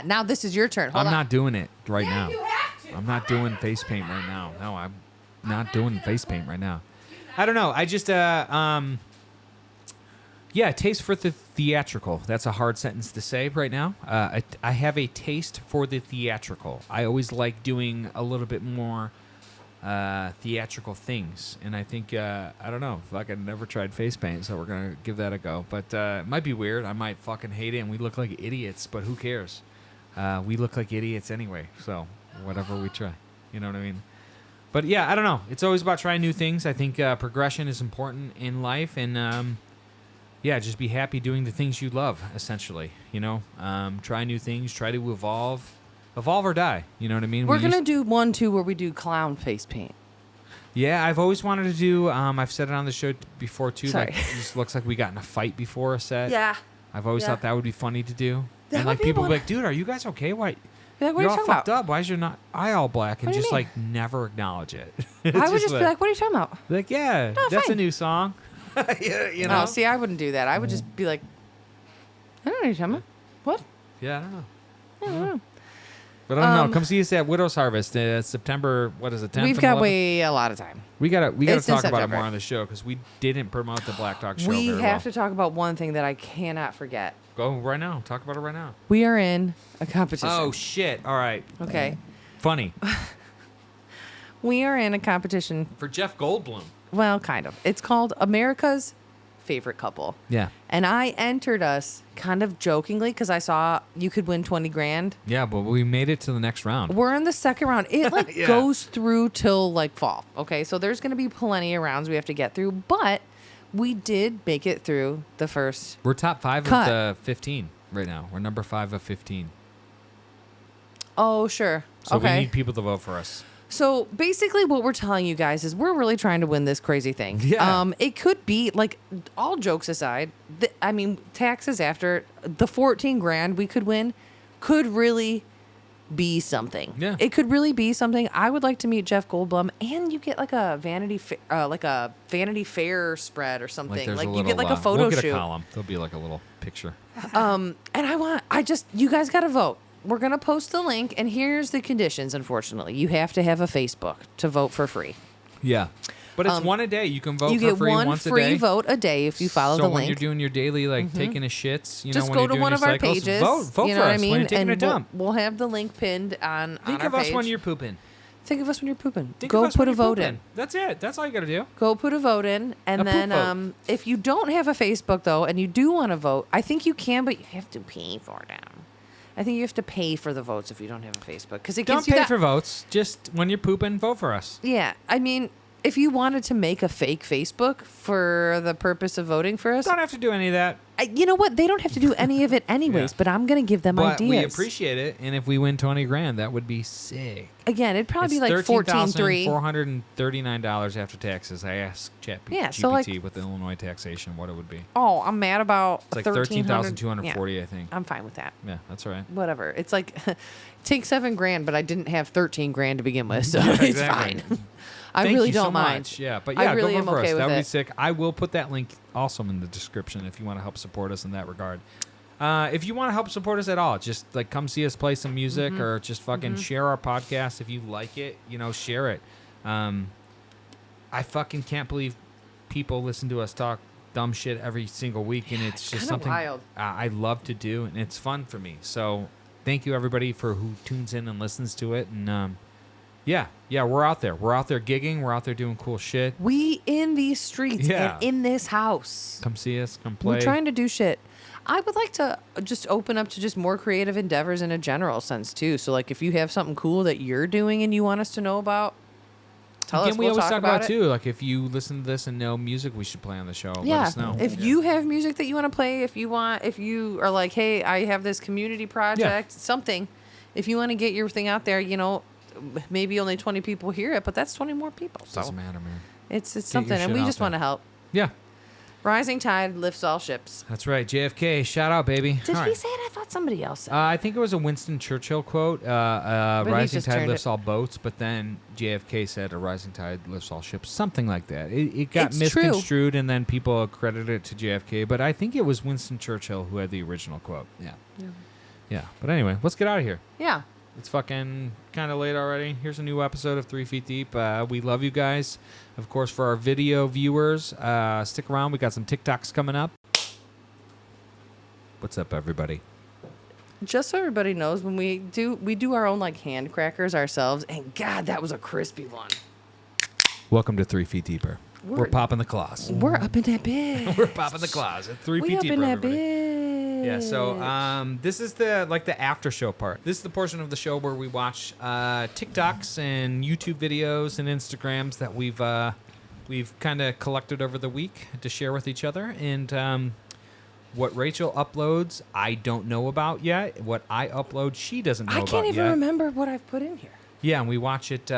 Now this is your turn. Hold I'm on. not doing it right now. You have to. I'm not doing face paint right now. No, I'm not doing face paint right now. I don't know. I just yeah, taste for the theatrical. That's a hard sentence to say right now. I have a taste for the theatrical. I always like doing a little bit more theatrical things, and I think I don't know. Like I never tried face paint, so we're gonna give that a go. But it might be weird. I might fucking hate it, and we look like idiots. But who cares? We look like idiots anyway. So whatever we try, you know what I mean. But yeah, I don't know. It's always about trying new things. I think progression is important in life, and yeah, just be happy doing the things you love. Essentially, you know, try new things, try to evolve or die. You know what I mean? We're We gonna used- do one too where we do clown face paint. Yeah, I've always wanted to do. I've said it on the show before too. Sorry. Like, it just looks like we got in a fight before a set. Yeah. I've always Yeah. thought that would be funny to do. That And would like be people one- be like, dude, are you guys okay? Why? Be like, what You're are you all talking fucked about? up. Why is your not eye all black? And What do you just mean? like never acknowledge it. I would just be like, what are you talking about? like, yeah, No, that's fine. a new song. Yeah, you know. No, see, I wouldn't do that. I would just be like, I don't know what you're talking about. What? Yeah, I don't know. I don't know. But I don't know. Come see us at Widow's Harvest, September. What is it? 10th We've and got 11th? way a lot of time. We gotta It's in talk about it September. more on the show because we didn't promote the Black Talk show. We very have well. to talk about one thing that I cannot forget. Go right now. Talk about it right now. We are in a competition. Oh shit! All right. Okay. Funny We are in a competition. for Jeff Goldblum. Well, kind of. It's called America's Favorite Couple. Yeah. And I entered us kind of jokingly because I saw you could win 20 grand. Yeah, but we made it to the next round. We're in the second round. It like Yeah. goes through till like fall. Okay. So there's going to be plenty of rounds we have to get through, but we did make it through the first. We're top 5 Cut. of the 15 right now. We're number 5 of 15. Oh, sure. So okay. we need people to vote for us. So basically, what we're telling you guys is we're really trying to win this crazy thing. Yeah. It could be like, all jokes aside, I mean, taxes after the 14 grand we could win could really be something. Yeah. It could really be something. I would like to meet Jeff Goldblum, and you get like a Vanity Fair spread or something. there's Like a you get little, like a photo we'll get shoot. a column. There'll be like a little picture. And you guys got to vote. We're going to post the link, and here's the conditions, unfortunately. You have to have a Facebook to vote for free. Yeah. But it's one a day. You can vote You for get free one once a free day. vote a day if you follow so the when link. you're doing your daily, like taking a shits, you Just know, when go you're to doing one your of our cycles, pages. vote you for know what I us mean? when you're taking And a dump. We'll have the link pinned on Think our of us page. when you're pooping. Think of us when you're pooping. Think Go of us put when a you're vote pooping. in. That's it. That's all you got to do. Go put a vote in, and A poop then vote. if you don't have a Facebook though, and you do want to vote, I think you can, but you have to pay for them. I think you have to pay for the votes if you don't have a Facebook because it Don't gives you pay that. for votes. Just when you're pooping, vote for us. Yeah, I mean, if you wanted to make a fake Facebook for the purpose of voting for us, Don't have to do any of that. you know what? They don't have to do any of it anyways. Yeah. But I'm gonna give them But ideas. we appreciate it. And if we win 20 grand, that would be sick. Again, it'd probably It's be like 14.3. $13,439 after taxes. I asked ChatGPT Yeah, so, like- with Illinois taxation what it would be. Oh, I'm mad about It's like 13,240. 13,240, I think. I'm fine with that. Yeah, that's all right. Whatever. It's like take 7 grand, but I didn't have 13 grand to begin with, so it's exactly. fine. I thank really you don't so mind. much. Yeah, but I yeah, really go am vote for okay us. with That would be it. sick. I will put that link also in the description if you want to help support us in that regard. If you want to help support us at all, just like come see us play some music Mm-hmm. or just fucking share our podcast if you like it. Share it. I fucking can't believe people listen to us talk dumb shit every single week, and it's just kinda something wild. I love to do, and it's fun for me. So thank you everybody for who tunes in and listens to it, and yeah, we're out there. We're out there gigging. We're out there doing cool shit. We in these streets Yeah. and in this house. Come see us. Come play. We're trying to do shit. I would like to just open up to just more creative endeavors in a general sense too. So like if you have something cool that you're doing and you want us to know about, tell us. Again, we We'll always talk talk about it. too. Like if you listen to this and know music we should play on the show, Yeah. let us know. If you have music that you want to play, if you are like, hey, I have this community project, something. If you want to get your thing out there, maybe only 20 people hear it, but that's 20 more people. So doesn't matter, man. it's your something, and shit we out just there. want to help. Yeah, Rising tide lifts all ships. that's right. JFK, shout out, baby. Did All he right. say it? I thought somebody else said it. I think it was a Winston Churchill quote. he Rising just tide turned lifts it- all boats, but then JFK said a rising tide lifts all ships. Something like that. It got It's true. misconstrued, and then people credited it to JFK. But I think it was Winston Churchill who had the original quote. Yeah. But anyway, let's get out of here. Yeah. It's fucking kind of late already. Here's a new episode of 3 Feet Deep. We love you guys. Of course, for our video viewers, stick around. We got some TikToks coming up. What's up, everybody? Just so everybody knows, when we do our own like hand crackers ourselves, and God, that was a crispy one. Welcome to 3 Feet Deeper. We're popping the claws. We're up in that bit. We're popping the claws at 3 We feet up deeper. in that Everybody. bit. Yeah. So this is the after show part. This is the portion of the show where we watch TikToks and YouTube videos and Instagrams that we've kind of collected over the week to share with each other. And what Rachel uploads, I don't know about yet. What I upload, she doesn't know I about can't even yet. remember what I've put in here. Yeah, and we watch it.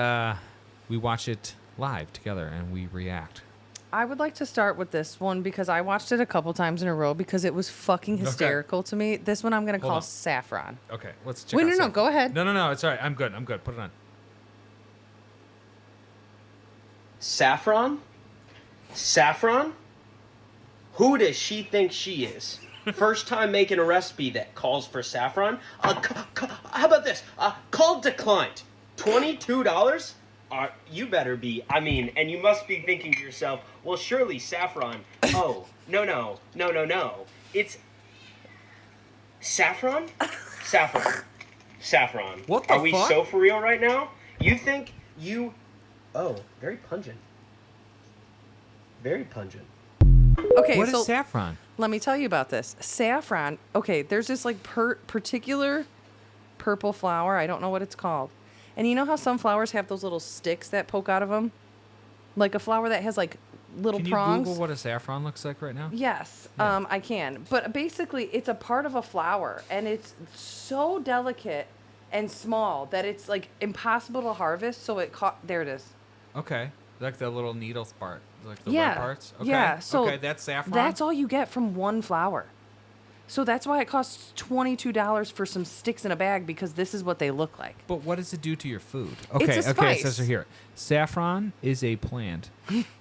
We watch it live together, and we react. I would like to start with this one because I watched it a couple times in a row because it was fucking hysterical to me. This one I'm going to Hold call on. Saffron. Okay, let's check. Wait, out no, Saffron. go ahead. No, it's all right. I'm good. Put it on. Saffron? Saffron? Who does she think she is? First time making a recipe that calls for saffron? How about this? Call declined. $22? You better be. And you must be thinking to yourself, well, surely saffron. Oh, no. It's saffron? Saffron. What the Are we fuck? so for real right now? You think you... Oh, very pungent. Very pungent. Okay, What so is saffron? let me tell you about this. Saffron, okay, there's this like particular purple flower. I don't know what it's called. And you know how some flowers have those little sticks that poke out of them? Like a flower that has like little Can you prongs. Google what a saffron looks like right now? Yes, Yeah. I can. But basically, it's a part of a flower, and it's so delicate and small that it's like impossible to harvest. So there it is. Okay, like the little needle part, like the Yeah, red parts. Okay. yeah, so okay, that's saffron. That's all you get from one flower. So that's why it costs $22 for some sticks in a bag because this is what they look like. But what does it do to your food? Okay, a okay. It spice. says right here, saffron is a plant.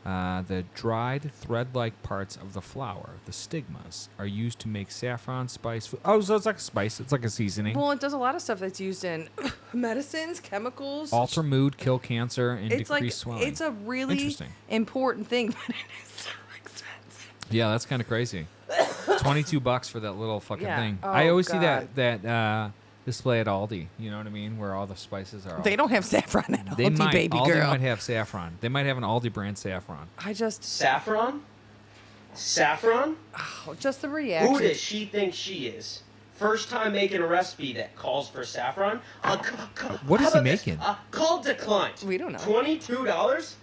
The dried thread-like parts of the flower, the stigmas, are used to make saffron spice food. Oh, so it's like a spice. It's like a seasoning. Well, it does a lot of stuff that's used in medicines, chemicals. Alter mood, kill cancer, and It's decrease like swelling. it's a really Interesting. important thing, but it is so expensive. Yeah, that's kind of crazy. $22 for that little fucking Yeah. thing. Oh, I always see God. that display at Aldi. You know what I mean? Where all the spices are. They don't have saffron at They Aldi, might. baby Aldi girl. might have saffron. They might have an Aldi brand saffron. I just Saffron? Saffron? just the Who reaction. does she think she is? First time making a recipe that calls for saffron? What is how he about this? making? Call declined. We don't know. $22?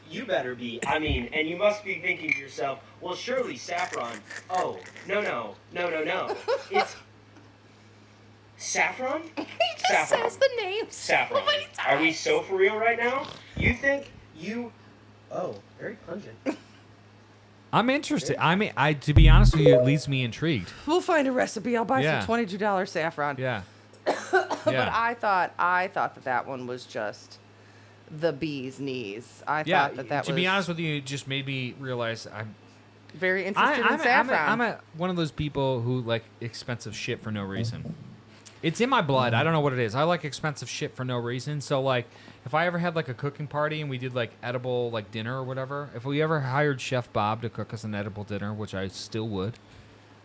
You better be. And you must be thinking to yourself, well, surely saffron. Oh, no. It's saffron? He just Saffron. says the name Saffron. so many Are we times. so for real right now? You think you... Oh, very pungent. I'm interested. To be honest with you, it leaves me intrigued. We'll find a recipe. I'll buy Yeah. some $22 saffron. Yeah. But I thought that one was just the bee's knees. I Yeah, thought that to was be honest with you, it just made me realize very interested in saffron. I'm one of those people who like expensive shit for no reason. It's in my blood. I don't know what it is. I like expensive shit for no reason. So like, if I ever had like a cooking party and we did like edible like dinner or whatever, if we ever hired Chef Bob to cook us an edible dinner, which I still would.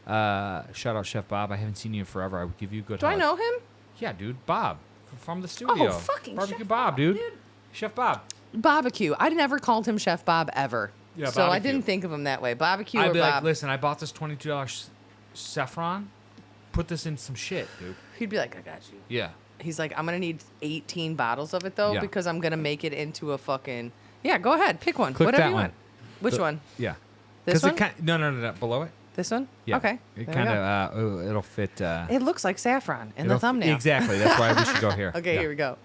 Shout out Chef Bob. I haven't seen you in forever. I would give you a good. Do hug. I know him? Yeah, dude, Bob from the studio. Oh, fucking Barbecue Chef Bob, Bob, dude. dude. Chef Bob. Barbecue. I never called him Chef Bob ever. Yeah, so I barbecue. didn't think of him that way. Barbecue I'd or be like, Bob. listen, I bought this $22 saffron. Put this in some shit, dude. He'd be like, I got you. Yeah. He's like, I'm gonna need 18 bottles of it though, Yeah. because I'm gonna make it into a fucking. Yeah, go ahead, pick one. Click Whatever that you one. want. Which one? Yeah. This one? No, below it. This one? Yeah. Okay. It there we kind go. of it'll fit. It looks like saffron in the it'll thumbnail. Exactly. That's why we should go here. Okay, Yeah. here we go.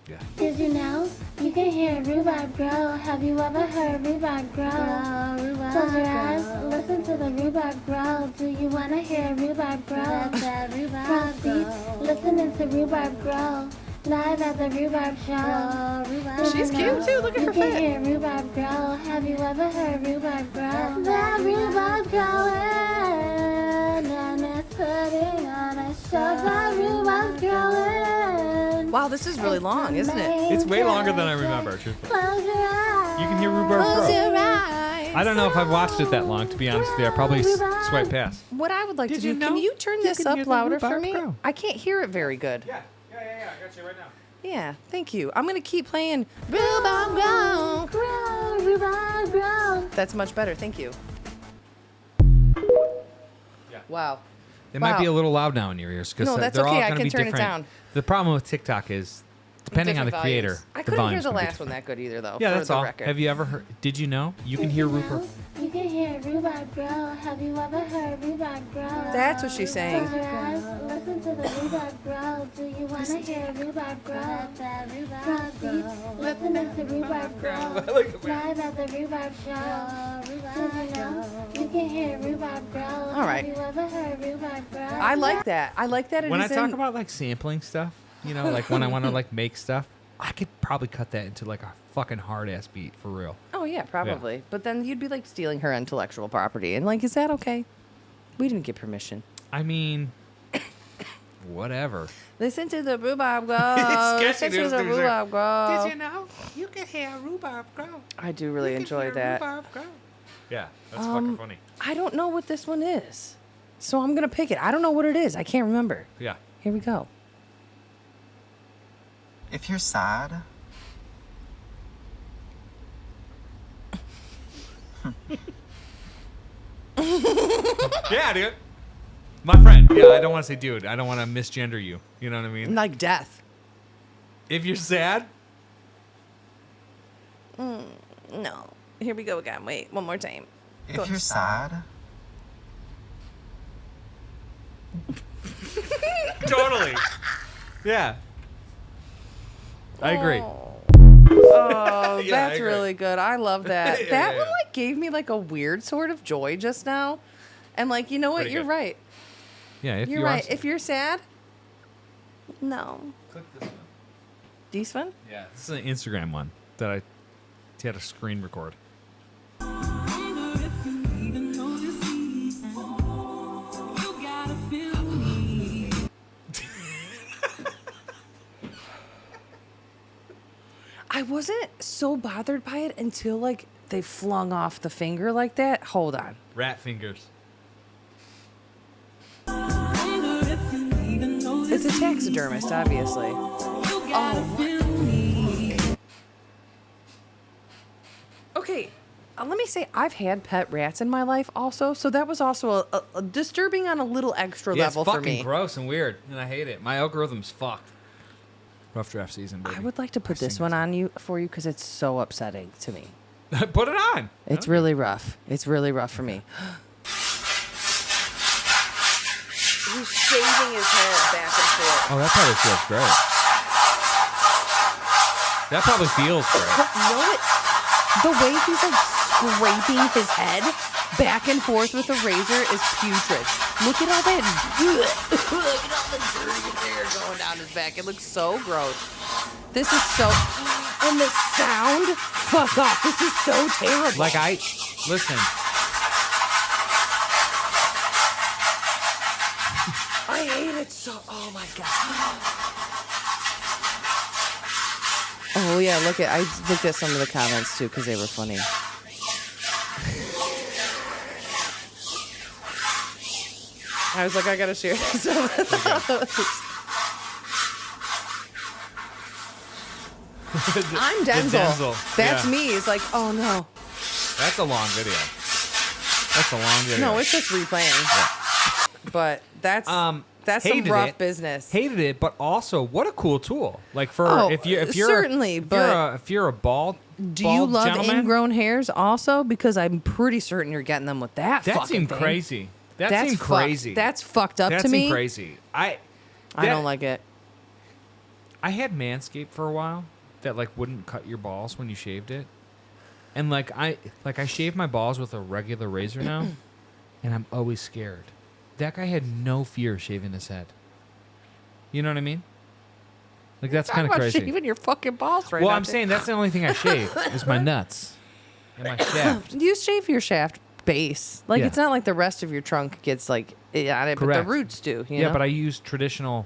Yeah. Did you know you can hear rhubarb grow? Have you ever heard rhubarb grow? Close your eyes, listen to the rhubarb grow. Do you want to hear rhubarb grow? Front seat, listening to rhubarb grow. Live at the rhubarb show. Did She's you cute know too. Look at her You can fit. hear rhubarb grow. Have you ever heard rhubarb grow? The rhubarb's growing and it's putting on a show. The rhubarb's growing. Wow, this is really long, isn't it? It's way longer than I remember. Truthfully. Close your eyes. You can hear rhubarb Close grow. your eyes. I don't know if I've watched it that long, to be honest with you. I probably swipe past. What I would like Did to do, you know can you turn you this can up hear the louder for rhubarb me? grow? I can't hear it very good. Yeah. I got you right now. Yeah, thank you. I'm gonna keep playing Rhubarb Grow. Grow, rhubarb grow. That's much better. Thank you. Yeah. Wow. It might be Wow. a little loud now in your ears because No, that's they're all okay. I going to can be turn it different. down. The problem with TikTok is, depending on the Different creator, volumes. I the couldn't hear volume's the gonna be last one different. that good either, though. Yeah, for that's the all. Record. Have you ever heard? Did you know you can hear rhubarb? You can hear rhubarb grow. Have you ever heard rhubarb grow? That's what she's saying. Close your eyes, listen to the rhubarb grow. Do you want to hear rhubarb grow? Front seat, listening to rhubarb grow. Live at the rhubarb show. Did you know you can hear rhubarb grow? All right. Have you ever heard rhubarb grow? I like that. I like that. It When I is talk in- about like sampling stuff, you know, like when I want to like make stuff, I could probably cut that into like a fucking hard ass beat for real. Oh yeah, probably. But then you'd be like stealing her intellectual property, and like, is that okay? We didn't get permission. I mean, whatever. Listen to the rhubarb grow. Sketchy, Listen to dude. the rhubarb grow. know you can hear rhubarb grow? I do really enjoy that. Yeah, that's fucking funny. I don't know what this one is, so I'm gonna pick it. I don't know what it is. I can't remember. Yeah. Here we go. If you're sad, Yeah, dude. My friend. Yeah, I don't want to say dude. I don't want to misgender you. You know what I mean? Like death. If you're sad, No. Here we go again. Wait, one more time. if you're sad, totally. Yeah. I agree. Oh, Yeah, I that's agree. really good. I love that. Yeah, that yeah, one yeah. like gave me like a weird sort of joy just now. And like, you know what? Pretty You're good. right. Yeah, if You're you right. are. If you're sad, no. Click this one. This one? Yeah, this is an Instagram one that I had a screen record. I wasn't so bothered by it until like they flung off the finger like that. Hold on. Rat fingers. It's a taxidermist, obviously. Oh. Okay, let me say I've had pet rats in my life also, so that was also a disturbing on a little extra Yeah, it's level for fucking me. gross and weird, and I hate it. My algorithm's fucked. Rough draft season, baby. I would like to put this one on you for you because it's so upsetting to me. Put it on. It's really rough. It's really rough for me. He's shaving his head back and forth. Oh, that probably feels great. That probably feels great. No, the way he's like scraping his head back and forth with a razor is putrid. Look at all that. Look at all the going down his back. It looks so gross. This is so... And the sound? Fuck off. This is so terrible. Like, listen. I hate it so... Oh, my God. Oh, yeah, I looked at some of the comments, too, because they were funny. I was like, I gotta share this with I'm Denzel. That's me. It's like, oh no. That's a long video. No, it's just replaying. Yeah. But that's some rough business. Hated it, but also what a cool tool. Like for if you're certainly, if you're a bald do you love gentleman, ingrown hairs also? Because I'm pretty certain you're getting them with that. That fucking seemed thing. crazy. That seemed crazy. That's fucked up that to me. That seemed crazy. I don't like it. I had Manscaped for a while that like wouldn't cut your balls when you shaved it. And I shave my balls with a regular razor now, and I'm always scared. That guy had no fear shaving his head. You know what I mean? Like that's kind of crazy. Shaving your fucking balls right now. Well, I'm saying that's the only thing I shave is my nuts and my shaft. You shave your shaft base. Like Yeah. it's not like the rest of your trunk gets like on it, but Correct. the roots do. You Yeah, know? but I use traditional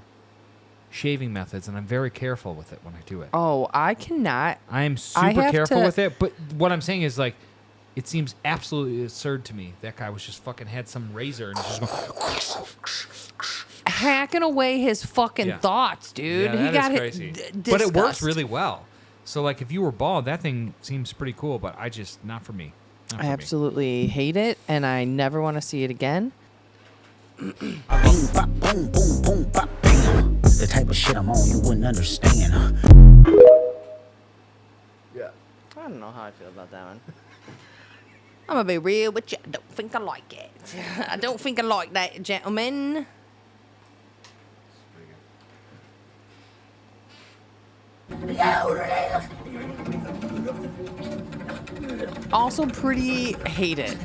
shaving methods, and I'm very careful with it when I do it. Oh, I cannot. I am super careful with it, but what I'm saying is like, it seems absolutely absurd to me. That guy was just fucking had some razor and just going hacking away his fucking thoughts, dude. Yeah, He got is crazy. But it works really well. So like, if you were bald, that thing seems pretty cool. But I just not for me. Not for I me. absolutely hate it, and I never want to see it again. Boom, bop, boom, boom, boom, bop, bam. The type of shit I'm on, you wouldn't understand. Yeah. I don't know how I feel about that one. I'm gonna be real with you. I don't think I like it. I don't think I like that, gentlemen. Also pretty hate it.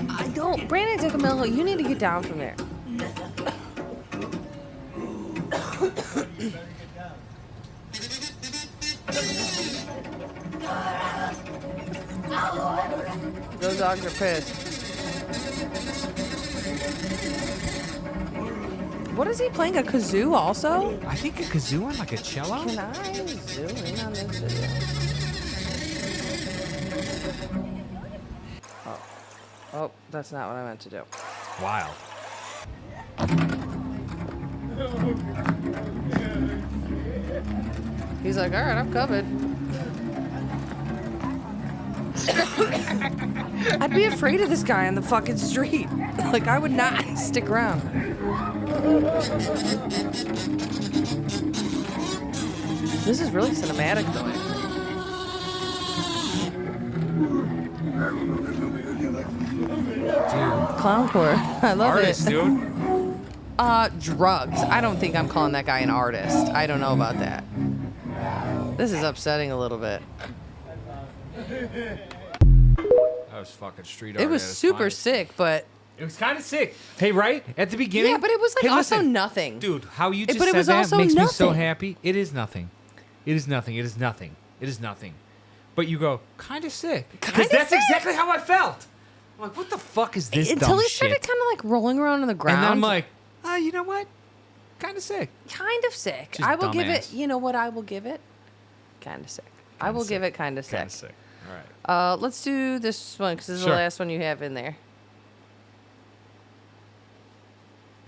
I don't. Brandon DiCamillo, you need to get down from there. Those dogs are pissed. What is he playing? A kazoo also? I think a kazoo and like a cello. Can I zoom in on this video? Oh, that's not what I meant to do. Wild. He's like, all right, I'm covered. I'd be afraid of this guy on the fucking street. Like, I would not stick around. This is really cinematic, though. Dude. Clowncore. I love Artist, it. dude. Drugs. I don't think I'm calling that guy an artist. I don't know about that. This is upsetting a little bit. That was fucking street art. It was at its super finest. sick, but... It was kind of sick. Hey, right? At the beginning? Yeah, but it was like Hey, also listen, nothing. Dude, how you just But it said was that also makes me so nothing. happy. It is nothing. It is nothing. It is nothing. It is nothing. But you go, kind of sick. Because Kinda that's sick. exactly how I felt. I'm like, what the fuck is this Until dumb he started shit? kind of like rolling around on the ground. And I'm like, you know what? Kind of sick. kind of sick. Just I will give it, dumbass. you know what I will give it? Kind of sick. I will give it kind of sick. Kind of sick. All right. Let's do this one because this is Sure. the last one you have in there.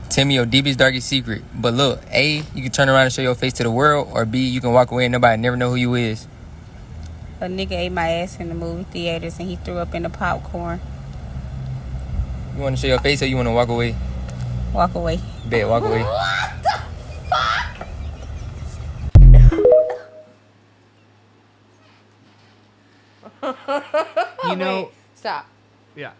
Tell me your deepest, darkest secret. But look, A, you can turn around and show your face to the world, or B, you can walk away and nobody never know who you is. A nigga ate my ass in the movie theaters and he threw up in the popcorn. You want to show your face or you want to walk away? Walk away. Bet, walk away. You know, Wait, stop. yeah.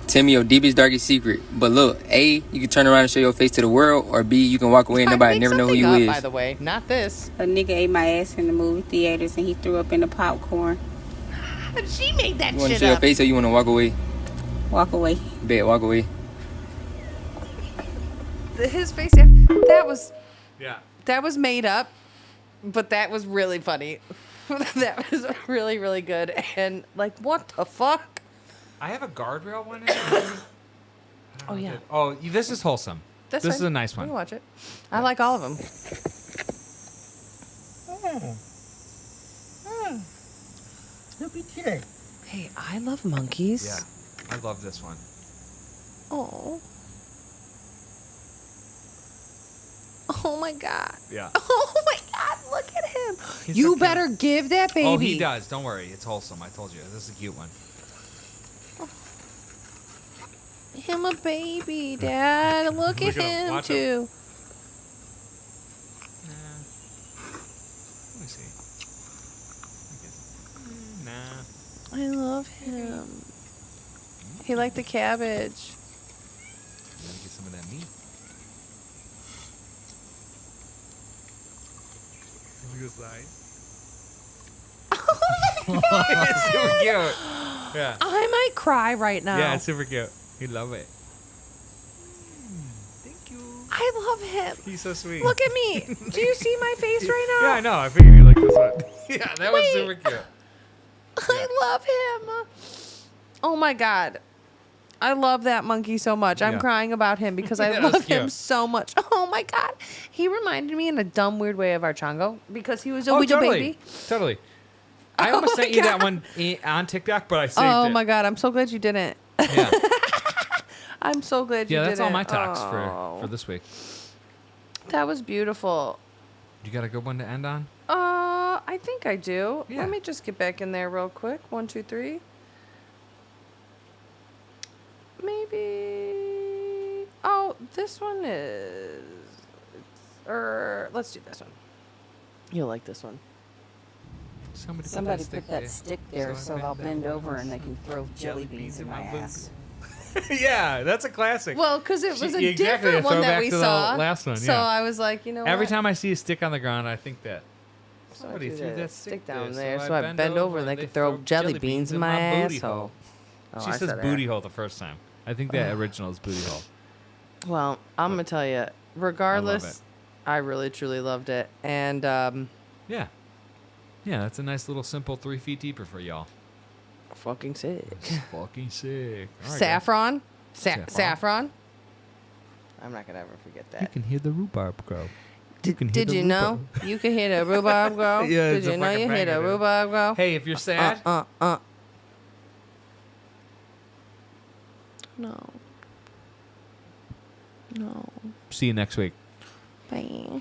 Tell me your deepest, darkest secret. But look, A, you can turn around and show your face to the world, or B, you can walk away and I nobody make never know who something you up, is. by the way, not this. A nigga ate my ass in the movie theaters and he threw up in the popcorn. She made that You want to shit show your up. face or you want to walk away? Walk away. Bet, walk away. His face. That was made up, but that was really funny. That was really, really good. And like, what the fuck? I have a guardrail one. In here. Oh yeah. Oh, this is wholesome. This is a nice We one. can watch it. I like all of them. Hey, I love monkeys. Yeah, I love this one. Oh. Oh my god. Yeah. Oh my god, look at him. He's You so cute. better give that baby. Oh, he does. Don't worry. It's wholesome. I told you. This is a cute one. Him a baby, Dad. Look at Look at him. him Watch him. too. Let me see. Nah. I love him. He liked the cabbage. Let me get some of that meat. Look at his eyes. It's super cute. Yeah. I might cry right now. Yeah, it's super cute. You love it. Thank you. I love him. He's so sweet. Look at me. Do you see my face right now? Yeah, I know. I figured you like this one. Yeah, that was super cute. I love him. Oh my god. I love that monkey so much. I'm Yeah. crying about him because I Yeah, that's love him cute. so much. Oh my god. He reminded me in a dumb weird way of our Chango because he was a Oh, wee totally. baby. Totally. I Oh almost my sent you that God. one on TikTok, but I saved it. Oh my god, I'm so glad you didn't. Yeah, I'm so glad you yeah, didn't. that's all my talks Oh. for this week. That was beautiful. You got a good one to end on? I think I do. Yeah. Let me just get back in there real quick. 1, 2, 3. Maybe. Oh, this one is. Let's do this one. You'll like this one. Somebody put that stick there so I'll bend over and they can throw jelly beans in my ass. Yeah, that's a classic. Well, because it was a Exactly, different a one that throwback we to the saw. last one, So yeah. I was like, you know Every what? time I see a stick on the ground, I think that So I somebody do threw the that stick down there, there, so I bend over and they could throw jelly beans in my booty asshole. hole. Oh, She I says said booty that. hole the first time. I think that original is booty hole. Well, I'm gonna tell you. Regardless, I really truly loved it, and Yeah. Yeah, that's a nice little simple 3 feet deeper for y'all. fucking sick. Fucking sick. All right, guys. Saffron, Saffron. saffron. I'm not gonna ever forget You that. can hear the rhubarb grow. Did you know you can hear the rhubarb grow? Yeah, Did it's a you know fucking you hear the banger, dude. rhubarb grow? Hey, if you're sad, No. see you next week. Bye.